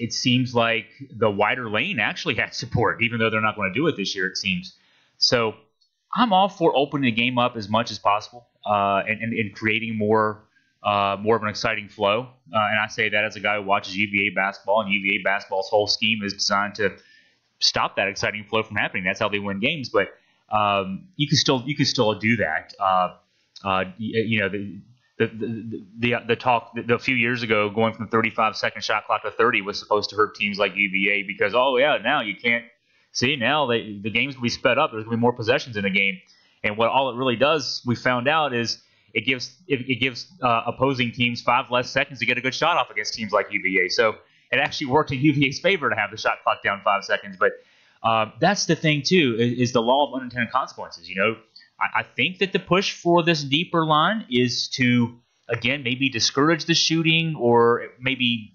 It seems like the wider lane actually had support, even though they're not going to do it this year, it seems. So I'm all for opening the game up as much as possible and creating more of an exciting flow. And I say that as a guy who watches UVA basketball, and UVA basketball's whole scheme is designed to stop that exciting flow from happening. That's how they win games. But you can still do that. The talk a few years ago, going from the 35-second shot clock to 30 was supposed to hurt teams like UVA because now you can't see. Now the game's gonna be sped up. There's gonna be more possessions in a game, and what all it really does, we found out, is it gives opposing teams 5 less seconds to get a good shot off against teams like UVA. So it actually worked in UVA's favor to have the shot clock down 5 seconds. But that's the thing too, is the law of unintended consequences. I think that the push for this deeper line is to, again, maybe discourage the shooting, or maybe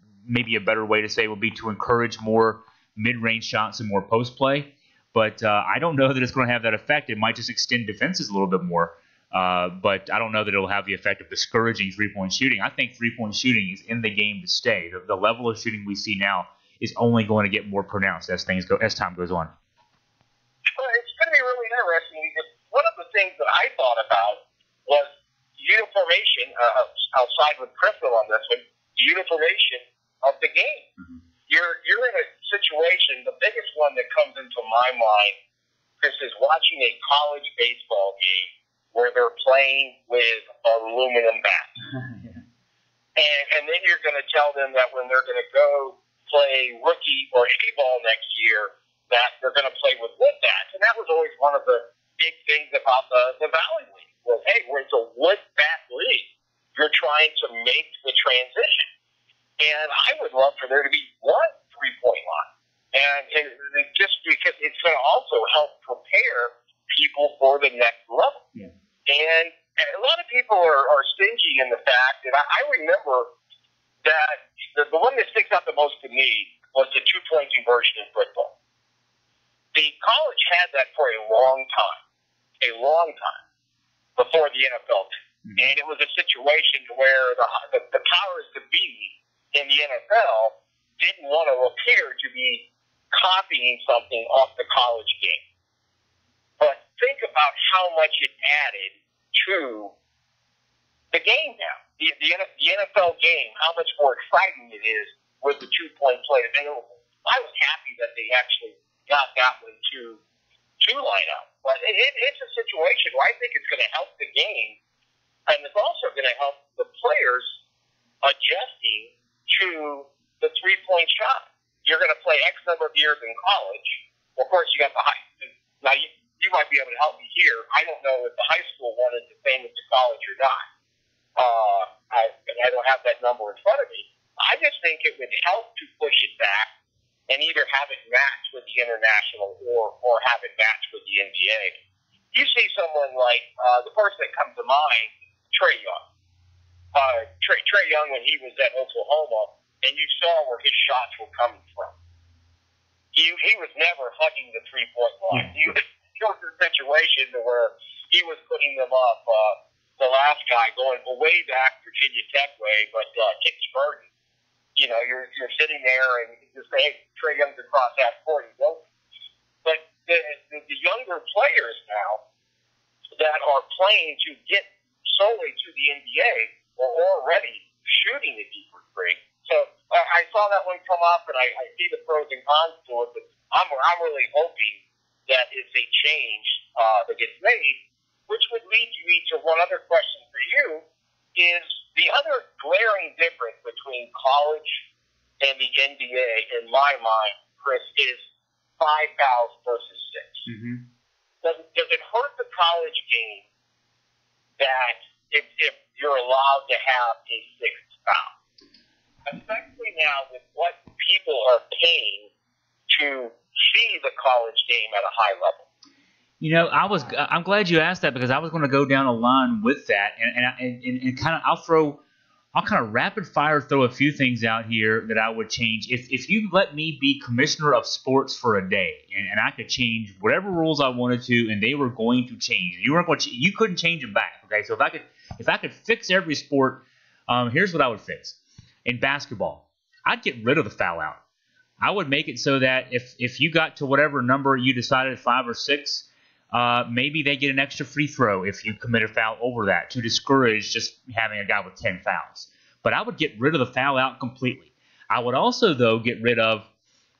a better way to say would be to encourage more mid-range shots and more post play. But I don't know that it's going to have that effect. It might just extend defenses a little bit more. But I don't know that it'll have the effect of discouraging three-point shooting. I think three-point shooting is in the game to stay. The level of shooting we see now is only going to get more pronounced as time goes on. Well, it's going to be really interesting because one of the things that I thought about was uniformation. I'll side with Crystal on this one. Uniformation of the game. Mm-hmm. You're in a situation. The biggest one that comes into my mind, Chris, is watching a college baseball game where they're playing with aluminum bats. And then you're going to tell them that when they're going to go play rookie or A-ball next year, that they're going to play with wood bats. And that was always one of the big things about the Valley League was, hey, it's a wood bat league. You're trying to make the transition. And I would love for there to be one 3-point line. And just because it's going to also help prepare people for the next level. Yeah. And a lot of people are stingy in the fact that I remember that the one that sticks out the most to me was the 2-point conversion in football. The college had that for a long time before the NFL did. Mm-hmm. And it was a situation where the powers that be in the NFL didn't want to appear to be copying something off the college game. But think about how much it added to the game now. The NFL game, how much more exciting it is with the 2-point play available. I was happy that they actually got that one to line up. But it's a situation where I think it's going to help the game, and it's also going to help the players adjusting to the 3-point shot. You're going to play X number of years in college. Well, of course, you got the high. Now, you might be able to help me here. I don't know if the high school wanted the same as the college or not. I don't have that number in front of me. I just think it would help to push it back and either have it match with the international or have it match with the NBA. You see someone like the person that comes to mind, Trae Young. Trae Young, when he was at Oklahoma, and you saw where his shots were coming from. He was never hugging the 3-point line. He was in a situation where he was putting them up. The last guy going way back Virginia Tech way, but Kix Burton. You're sitting there and you just say, hey, Trae Young's across half court. He's open. But the younger players now that are playing to get solely to the NBA are already shooting the deeper three. So I saw that one come up, and I see the pros and cons to it, but I'm really hoping that it's a change that gets made, which would lead me to one other question for you, is the other glaring difference between college and the NBA, in my mind, Chris, is 5 fouls versus 6. Mm-hmm. Does it hurt the college game that if you're allowed to have a 6th foul? Especially now with what people are paying to see the college game at a high level. You know, I'm glad you asked that, because I was going to go down a line with that, and kind of I'll kind of rapid fire throw a few things out here that I would change. If you let me be commissioner of sports for a day, and I could change whatever rules I wanted to, and they were going to change, you couldn't change them back. Okay, so if I could fix every sport, here's what I would fix. In basketball, I'd get rid of the foul out. I would make it so that if you got to whatever number you decided, 5 or 6, maybe they get an extra free throw if you commit a foul over that, to discourage just having a guy with 10 fouls. But I would get rid of the foul out completely. I would also, though, get rid of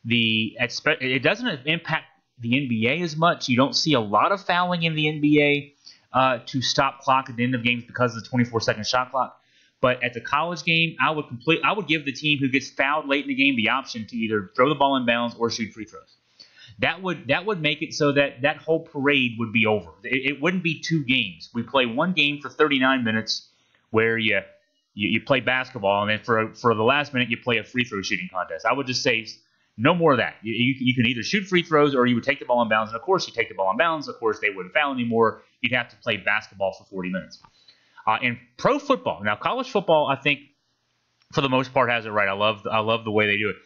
it doesn't impact the NBA as much. You don't see a lot of fouling in the NBA to stop clock at the end of games because of the 24-second shot clock. But at the college game, I would give the team who gets fouled late in the game the option to either throw the ball in bounds or shoot free throws. That would make it so that whole parade would be over. It wouldn't be 2 games. We play one game for 39 minutes where you play basketball, and then for the last minute you play a free throw shooting contest. I would just say no more of that. You can either shoot free throws or you would take the ball in bounds. And, of course, you take the ball in bounds. Of course, they wouldn't foul anymore. You'd have to play basketball for 40 minutes. In pro football, now college football, I think for the most part has it right. I love the way they do it.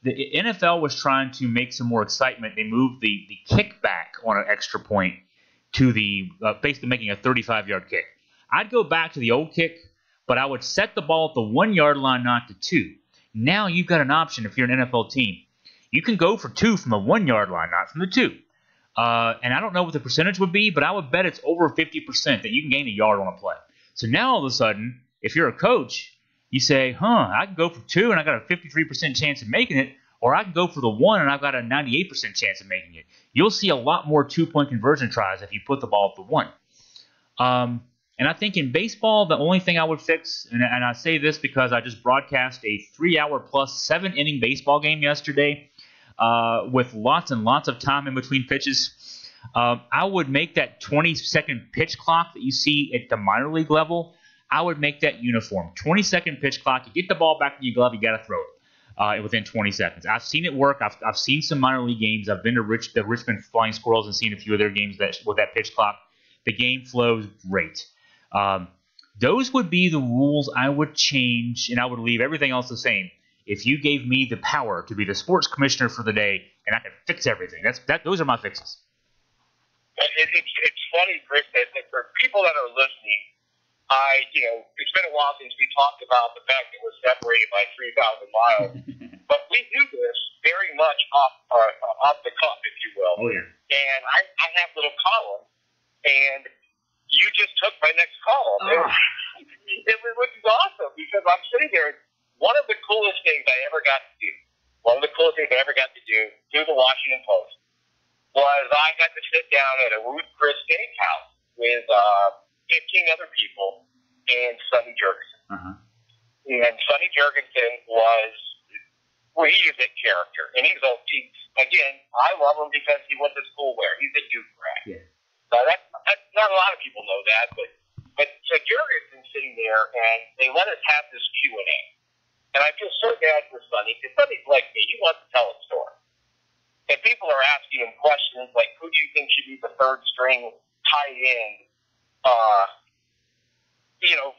The NFL was trying to make some more excitement. They moved the kickback on an extra point to the basically making a 35-yard kick. I'd go back to the old kick, but I would set the ball at the 1-yard line, not the 2. Now you've got an option if you're an NFL team. You can go for 2 from the 1-yard line, not from the 2. And I don't know what the percentage would be, but I would bet it's over 50% that you can gain a yard on a play. So now all of a sudden, if you're a coach, you say, I can go for 2 and I got a 53% chance of making it, or I can go for the 1 and I've got a 98% chance of making it. You'll see a lot more 2-point conversion tries if you put the ball at the 1. And I think in baseball, the only thing I would fix, and I say this because I just broadcast a 3-hour plus 7-inning baseball game yesterday with lots and lots of time in between pitches. I would make that 20-second pitch clock that you see at the minor league level, I would make that uniform. 20-second pitch clock. You get the ball back in your glove, you got to throw it within 20 seconds. I've seen it work. I've seen some minor league games. I've been to the Richmond Flying Squirrels and seen a few of their games with that pitch clock. The game flows great. Those would be the rules I would change, and I would leave everything else the same. If you gave me the power to be the sports commissioner for the day, and I could fix everything. Those are my fixes. It's funny, Chris, that for people that are listening, it's been a while since we talked about the fact that we're separated by 3,000 miles, but we do this very much off the cuff, if you will. Oh, yeah. And I have little columns, and you just took my next column. Oh. Which is awesome, because I'm sitting there. One of the coolest things I ever got to do, through the Washington Post, was I got to sit down at a Ruth Chris Steakhouse with 15 other people and Sonny Jurgensen. Uh-huh. And Sonny Jurgensen he is a character. And again, I love him because he went to school where? He's a Duke grad. Yeah. Now, that's not a lot of people know that, but so Jurgensen's sitting there, and they let us have this Q&A. And I feel so bad for Sonny, because Sonny's like me. He wants to tell a story. And people are asking him questions like, who do you think should be the third string tight end,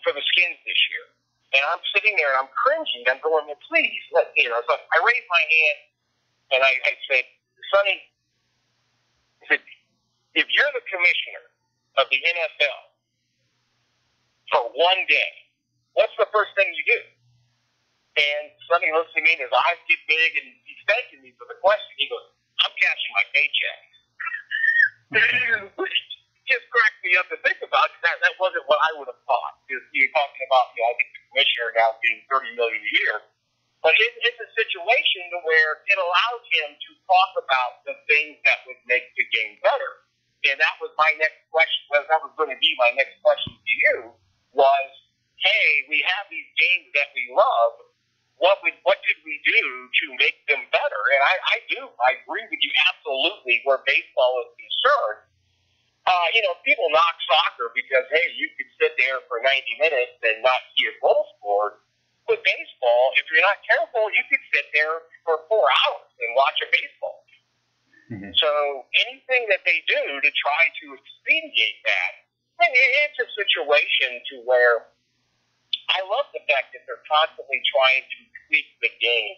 for the Skins this year? And I'm sitting there and I'm cringing. I'm going, well, please, So I raised my hand and I said, Sonny, if you're the commissioner of the NFL for one day, what's the first thing you do? And Sonny looks at me and his eyes get big and he's thanking me for the question. He goes, I'm cashing my paycheck. just cracked me up to think about. That wasn't what I would have thought. Because you're talking about, I think the commissioner now getting $30 million a year. But it's a situation where it allows him to talk about the things that would make the game better. And that was my next question. Well, that was going to be my next question to you was, hey, we have these games that we love. What could we do to make them better? And I agree with you absolutely where baseball is concerned. People knock soccer because, hey, you could sit there for 90 minutes and not see a goal scored. With baseball, if you're not careful, you could sit there for 4 hours and watch a baseball game. Mm-hmm. So anything that they do to try to expedite that, and it's a situation to where I love the fact that they're constantly trying to tweak the game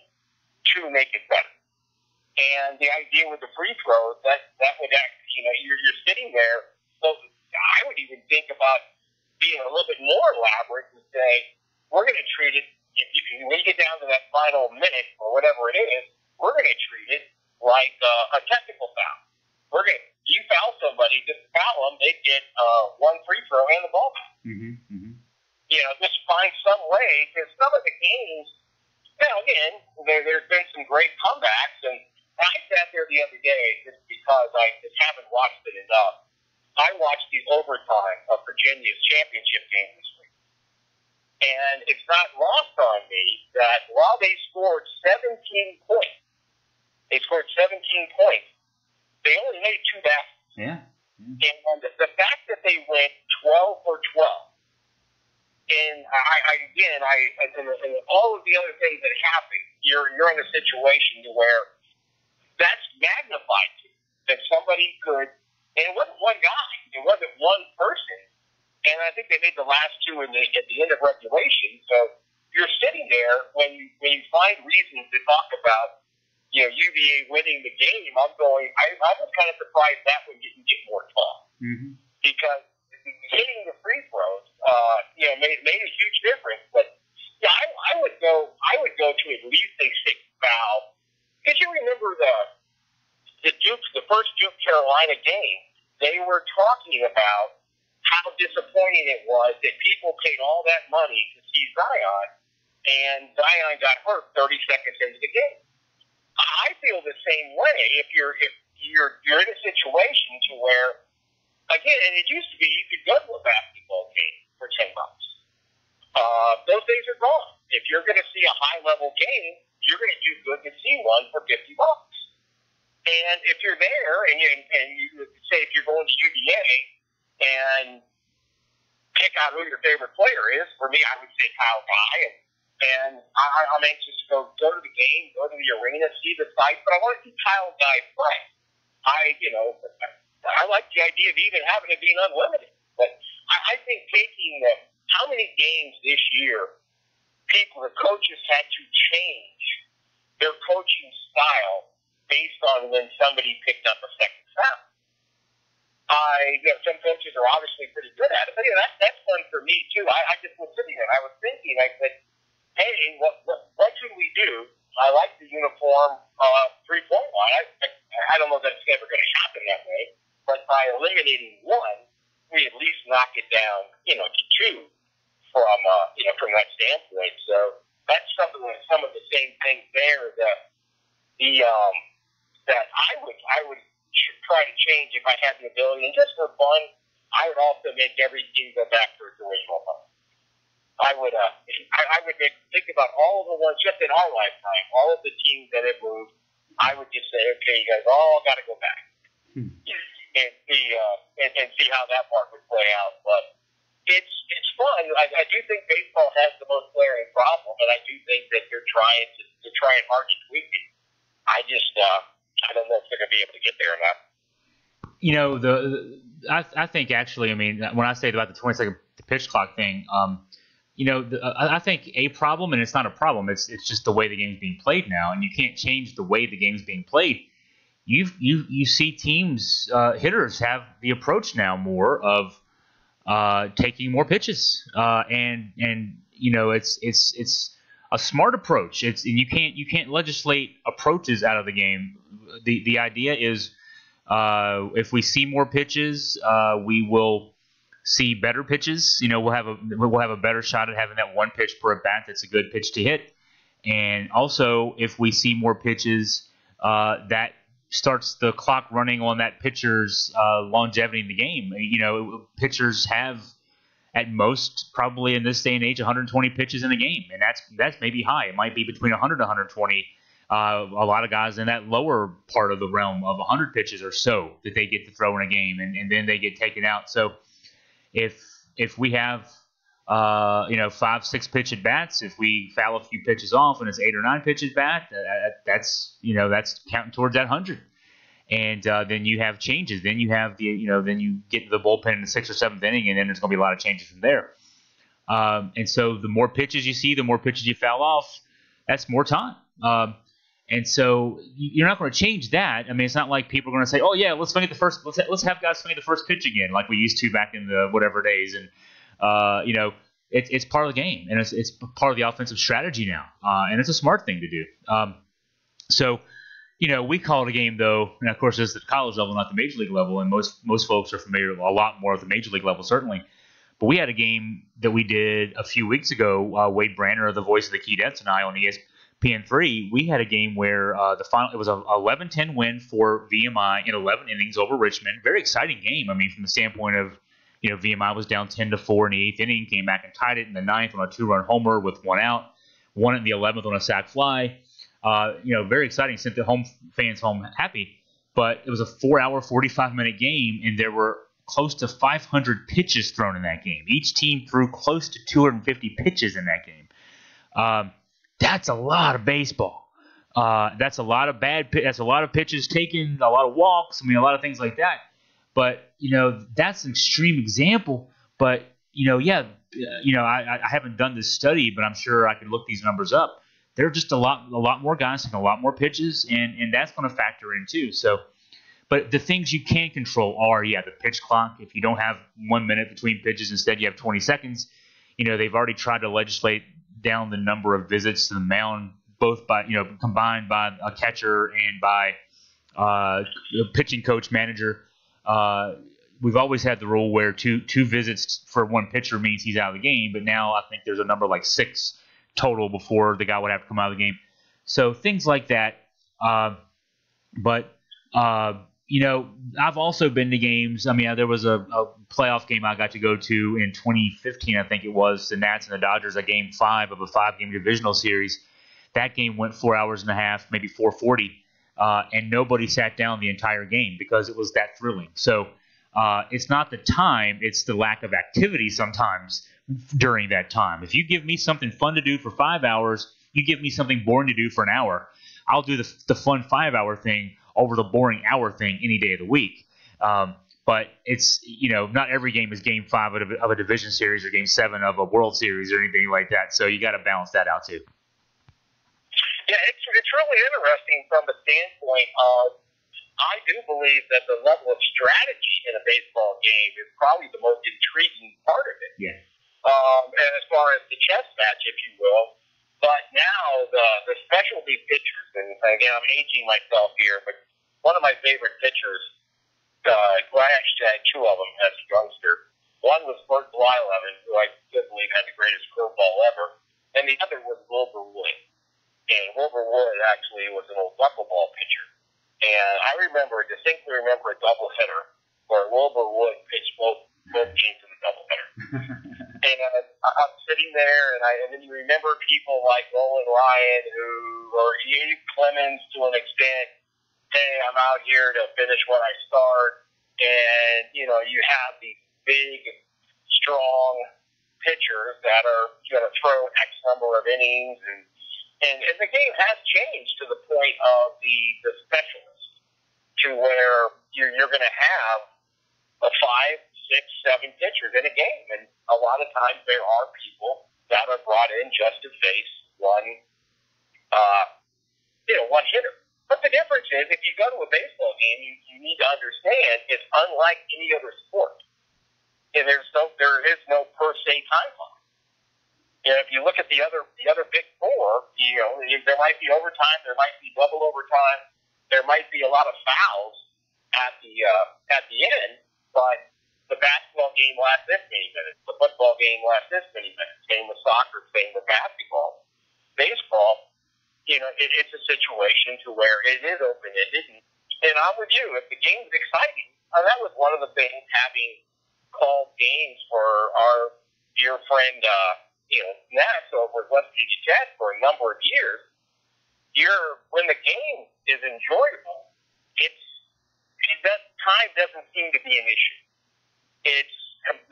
to make it better. And the idea with the free throws, that would actually, you're sitting there. So I would even think about being a little bit more elaborate and say, we're going to treat it, when you get down to that final minute or whatever it is, we're going to treat it like a technical foul. You foul somebody, just foul them, they get one free throw and the ball back. Mm-hmm. Mm-hmm. Just find some way, because some of the games, again, there's been some great comebacks, and I sat there the other day just because I just haven't watched it enough. I watched the overtime of Virginia's championship game this week. And it's not lost on me that while they scored 17 points, they only made 2 baskets. Yeah. And the fact that they went 12 for 12, and and all of the other things that happen, you're in a situation where that's magnified to you, that somebody could, and it wasn't one guy, it wasn't one person, and I think they made the last 2 at the end of regulation. So you're sitting there when you find reasons to talk about, UVA winning the game. I was kind of surprised that one didn't get more talk. Mm-hmm. Because hitting the free throws, made a huge difference. But yeah, I would go to at least a 6th foul. Because you remember the first Duke Carolina game, they were talking about how disappointing it was that people paid all that money to see Zion, and Zion got hurt 30 seconds into the game. I feel the same way if you're in a situation to where, again, and it used to be you could go to a basketball game for $10. Those days are gone. If you're going to see a high-level game, you're going to do good to see one for $50. And if you're there, and you say if you're going to UVA and pick out who your favorite player is, for me, I would say Kyle Guy, and I'm anxious to go to the game, go to the arena, see the sights, but I want to see Kyle Guy play. I like the idea of even having it being unlimited, but I think taking how many games this year, the coaches had to change their coaching style based on when somebody picked up a second foul. Some coaches are obviously pretty good at it, but that's fun for me too. I just was sitting there and I was thinking, I said, hey, what should we do? I like the uniform 3-point line. I don't know that it's ever going to happen that way, but by eliminating one, we at least knock it down, to 2 from that standpoint. So that's some of the same things there that I would try to change if I had the ability. And just for fun, I would also make every team go back to its original home. I would think about all of the ones just in our lifetime, all of the teams that have moved. I would just say, okay, you guys all got to go back and see how that part would play out. But it's fun. I do think baseball has the most glaring problem, and I do think that they're trying hard to tweak it. I don't know if they're going to be able to get there or not. I think actually, when I say about the 20-second pitch clock thing, I think a problem, and it's not a problem, it's just the way the game's being played now, and you can't change the way the game's being played. You see teams, hitters have the approach now more of taking more pitches, and it's a smart approach. You can't legislate approaches out of the game. The idea is If we see more pitches, we will see better pitches. We'll have a better shot at having that one pitch per at bat that's a good pitch to hit. And also, if we see more pitches, that starts the clock running on that pitcher's longevity in the game. Pitchers have, at most, probably in this day and age, 120 pitches in a game, and that's maybe high. It might be between 100 and 120. A lot of guys in that lower part of the realm of 100 pitches or so that they get to throw in a game, and then they get taken out. So if we have 5-6 pitch at bats, if we foul a few pitches off and it's 8 or 9 pitches bat, that's counting towards that 100. And then you have changes. Then you have then you get to the bullpen in the 6th or 7th inning, and then there's going to be a lot of changes from there. And so the more pitches you see, the more pitches you foul off. That's more time. And so you're not going to change that. I mean, it's not like people are going to say, "Oh yeah, let's swing at the first. Let's have guys swing at the first pitch again, like we used to back in the whatever days." And it's part of the game, and it's part of the offensive strategy now, and it's a smart thing to do. So. We call it a game, though, and of course, this is the college level, not the major league level, and most folks are familiar a lot more at the major league level, certainly. But we had a game that we did a few weeks ago. Wade Branner, the voice of the Keydets, and I on ESPN3. We had a game where it was a 11-10 win for VMI in 11 innings over Richmond. Very exciting game. I mean, from the standpoint of VMI was down 10-4 in the 8th inning, came back and tied it in the 9th on a 2-run homer with 1 out, won it in the 11th on a sac fly. Very exciting, sent the home fans home happy. But it was a 4-hour, 45-minute game, and there were close to 500 pitches thrown in that game. Each team threw close to 250 pitches in that game. That's a lot of baseball. That's a lot of that's a lot of pitches taken, a lot of walks. I mean, a lot of things like that. But that's an extreme example. But I haven't done this study, but I'm sure I can look these numbers up. There are just a lot more guys taking a lot more pitches, and that's going to factor in too. So, but the things you can control are, the pitch clock. If you don't have 1 minute between pitches, instead you have 20 seconds. They've already tried to legislate down the number of visits to the mound, both by combined by a catcher and by a pitching coach manager. We've always had the rule where two visits for one pitcher means he's out of the game, but now I think there's a number like 6 total before the guy would have to come out of the game. So things like that. But I've also been to games. I mean, there was a playoff game I got to go to in 2015, I think it was, the Nats and the Dodgers, a game 5 of a 5-game divisional series. That game went 4 hours and a half, maybe 4:40, and nobody sat down the entire game because it was that thrilling. So it's not the time, it's the lack of activity sometimes during that time. If you give me something fun to do for 5 hours, you give me something boring to do for an hour, I'll do the fun 5-hour thing over the boring hour thing any day of the week. But it's, not every game is game 5 of a division series or game 7 of a World Series or anything like that. So you got to balance that out too. Yeah, it's really interesting from the standpoint of, I do believe that the level of strategy in a baseball game is probably the most intriguing part of it. Yeah. And as far as the chess match, if you will. But now the specialty pitchers, and again, I'm aging myself here, but one of my favorite pitchers, I actually had 2 of them as a youngster. One was Bert Blyleven, who I still believe had the greatest curveball ever, and the other was Wilbur Wood. And Wilbur Wood actually was an old knuckleball pitcher. And I distinctly remember a doubleheader where Wilbur Wood pitched both games in the doubleheader. And I'm sitting there, and then you remember people like Nolan Ryan, or Ian Clemens to an extent. Hey, I'm out here to finish what I start. And, you have these big, strong pitchers that are going to throw X number of innings. And the game has changed to the point of the specialist, to where you're going to have a 5, 6, 7 pitchers in a game. And a lot of times there are people that are brought in just to face one hitter. But the difference is, if you go to a baseball game, you need to understand it's unlike any other sport. And there is no per se time clock. If you look at the other big 4, there might be overtime, there might be double overtime, there might be a lot of fouls, at the end, but the basketball game lasts this many minutes. The football game lasts this many minutes. Same with soccer. Same with basketball. Baseball, it's a situation to where it is open-ended. And I'm with you. If the game's exciting, that was one of the things having called games for our dear friend, Ness over at West Virginia Tech for a number of years. When the game is enjoyable, time doesn't seem to be an issue.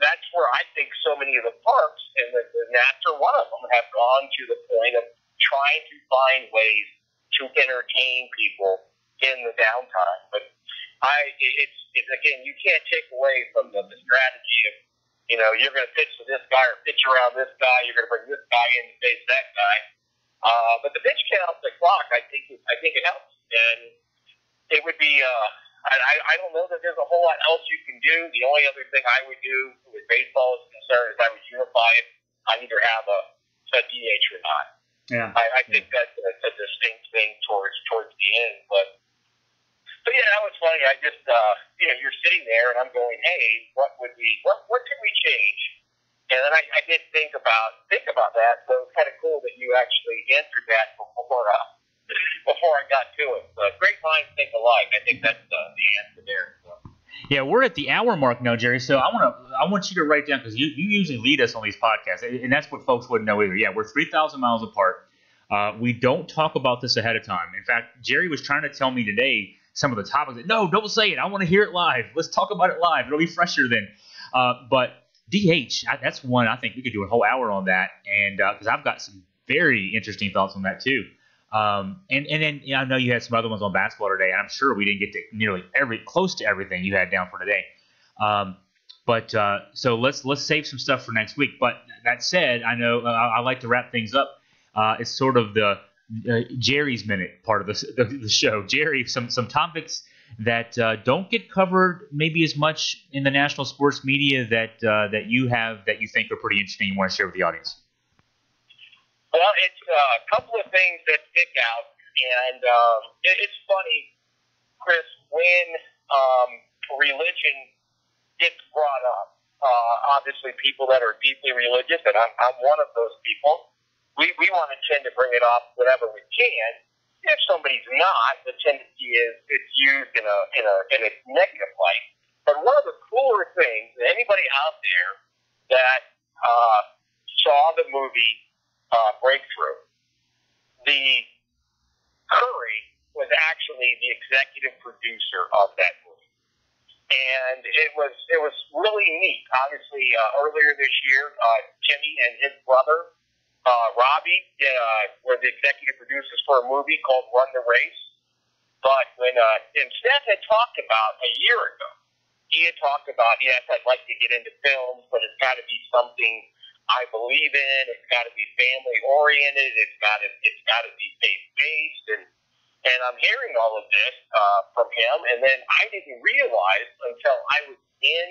That's where I think so many of the parks, and the Nats are one of them, have gone to the point of trying to find ways to entertain people in the downtime. But it's again, you can't take away from the strategy of, you're going to pitch to this guy or pitch around this guy. You're going to bring this guy in to face that guy. But the pitch count, the clock, I think it helps, and it would be. I don't know that there's a whole lot else you can do. The only other thing I would do with baseball is concerned is I would unify it. I'd either have a DH or not. Yeah. I think that's a distinct thing towards the end. But yeah, that was funny. I just you're sitting there and I'm going, hey, what could we change? And then I did think about that. So it's kind of cool that you actually answered that before I got to it. But great minds think alike. I think that's the answer there. So. Yeah, we're at the hour mark now, Jerry. So I want you to write down, because you usually lead us on these podcasts, and that's what folks wouldn't know either. Yeah, we're 3,000 miles apart. We don't talk about this ahead of time. In fact, Jerry was trying to tell me today some of the topics. No, don't say it. I want to hear it live. Let's talk about it live. It'll be fresher then. But DH, that's one I think we could do a whole hour on that, and because I've got some very interesting thoughts on that too. And then I know you had some other ones on basketball today, and I'm sure we didn't get to nearly close to everything you had down for today. So let's save some stuff for next week. But that said, I know I like to wrap things up. It's sort of the Jerry's Minute part of the show. Jerry, some topics that don't get covered maybe as much in the national sports media that you think are pretty interesting you want to share with the audience. Well, it's a couple of things that stick out, and it's funny, Chris, when religion gets brought up. Obviously, people that are deeply religious, and I'm one of those people. We want to tend to bring it up whenever we can. If somebody's not, the tendency is it's used in a negative light. But one of the cooler things that anybody out there that saw the movie Breakthrough, the Curry was actually the executive producer of that movie, and it was really neat. Obviously, earlier this year, Timmy and his brother Robbie were the executive producers for a movie called Run the Race. But when Steph had talked about a year ago, he had talked about, yes, I'd like to get into films, but it's got to be something I believe in. It's got to be family oriented. It's got to be faith based, and I'm hearing all of this from him, and then I didn't realize until I was in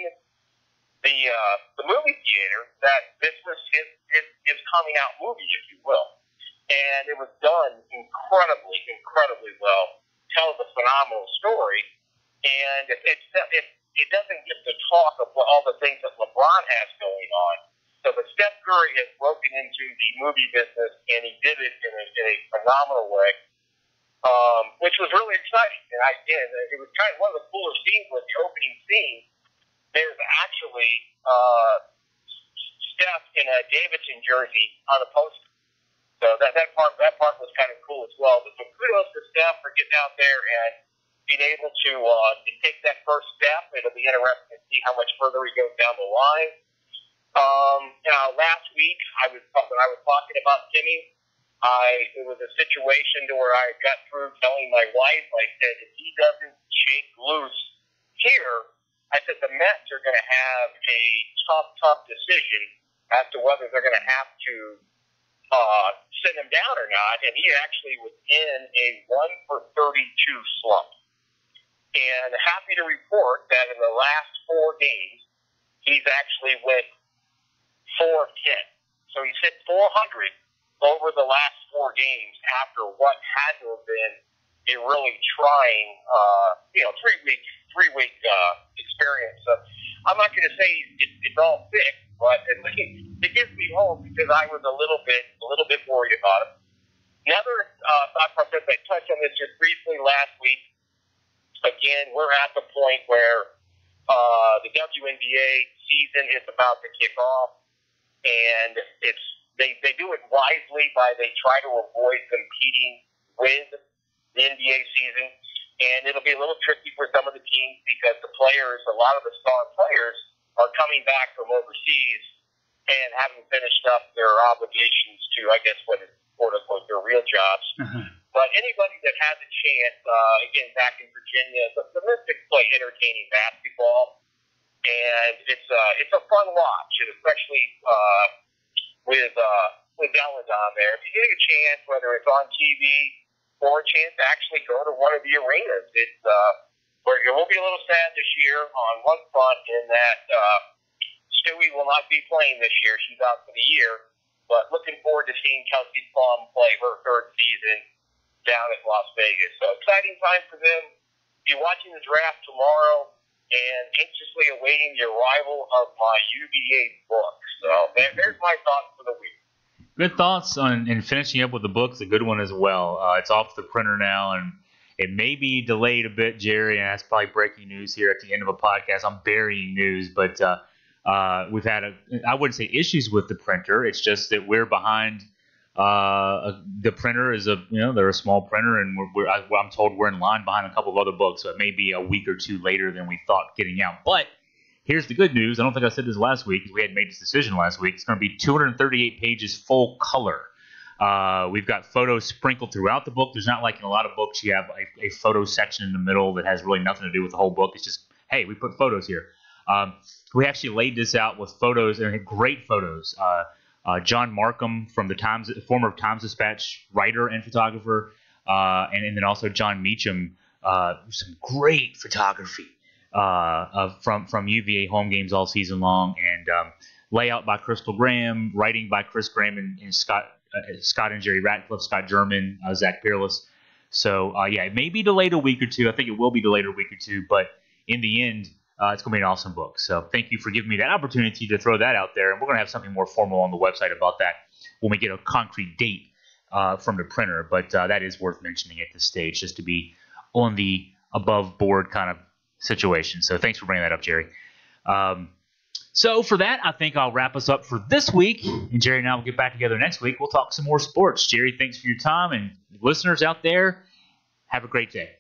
the movie theater that this was his coming out movie, if you will, and it was done incredibly well. Tells a phenomenal story, and it doesn't get to talk of all the things that LeBron has going on. So, but Steph Curry has broken into the movie business, and he did it in a phenomenal way, which was really exciting. And it was kind of one of the cooler scenes was the opening scene. There's actually Steph in a Davidson jersey on a poster. So that part was kind of cool as well. But so kudos to Steph for getting out there and being able to take that first step. It'll be interesting to see how much further he goes down the line. Last week when I was talking about Timmy, it was a situation to where I got through telling my wife, I said, if he doesn't shake loose here, I said the Mets are going to have a tough decision as to whether they're going to have to send him down or not. And he actually was in a 1-for-32 slump. And happy to report that in the last 4 games, he's actually went 4 of 10. So he's hit 400 over the last 4 games after what had to have been a really trying, 3 weeks 3-week experience. So I'm not going to say it's all fixed, but it gives me hope because I was a little bit worried about it. Another thought process, I touched on this just briefly last week. Again, we're at the point where the WNBA season is about to kick off, and they do it wisely by they try to avoid competing with the NBA season, and it'll be a little tricky for some of the teams because a lot of the star players are coming back from overseas and having finished up their obligations to, I guess, what is quote-unquote their real jobs. Mm-hmm. But anybody that has a chance, again, back in Virginia, the Mystics play entertaining basketball, and it's a fun watch, and especially with Deladon there. If you get a chance, whether it's on TV or a chance to actually go to one of the arenas, it will be a little sad this year on one front in that Stewie will not be playing this year. She's out for the year. But looking forward to seeing Kelsey Plum play her third season down at Las Vegas. So exciting time for them. Be watching the draft tomorrow and anxiously awaiting the arrival of my UVA book. So there's my thoughts for the week. Good thoughts on and finishing up with the book's a good one as well. It's off the printer now, and it may be delayed a bit, Jerry, and that's probably breaking news here at the end of a podcast. I'm burying news, but we've had I wouldn't say issues with the printer. It's just that we're behind. The printer is they're a small printer, and I'm told we're in line behind a couple of other books, so it may be a week or two later than we thought getting out. But here's the good news. I don't think I said this last week because we hadn't made this decision last week. It's going to be 238 pages full color. We've got photos sprinkled throughout the book. There's not like in a lot of books you have a photo section in the middle that has really nothing to do with the whole book. It's just, hey, we put photos here. We actually laid this out with photos, and great photos. John Markham from the former Times Dispatch writer and photographer, and then also John Meacham, some great photography from UVA home games all season long, and layout by Crystal Graham, writing by Chris Graham and Scott and Jerry Ratcliffe, Scott German, Zach Peerless. So, it may be delayed a week or two. I think it will be delayed a week or two, but in the end, it's going to be an awesome book. So thank you for giving me that opportunity to throw that out there. And we're going to have something more formal on the website about that when we get a concrete date from the printer. But that is worth mentioning at this stage, just to be on the above board kind of situation. So thanks for bringing that up, Jerry. So for that, I think I'll wrap us up for this week. And Jerry and I will get back together next week. We'll talk some more sports. Jerry, thanks for your time. And listeners out there, have a great day.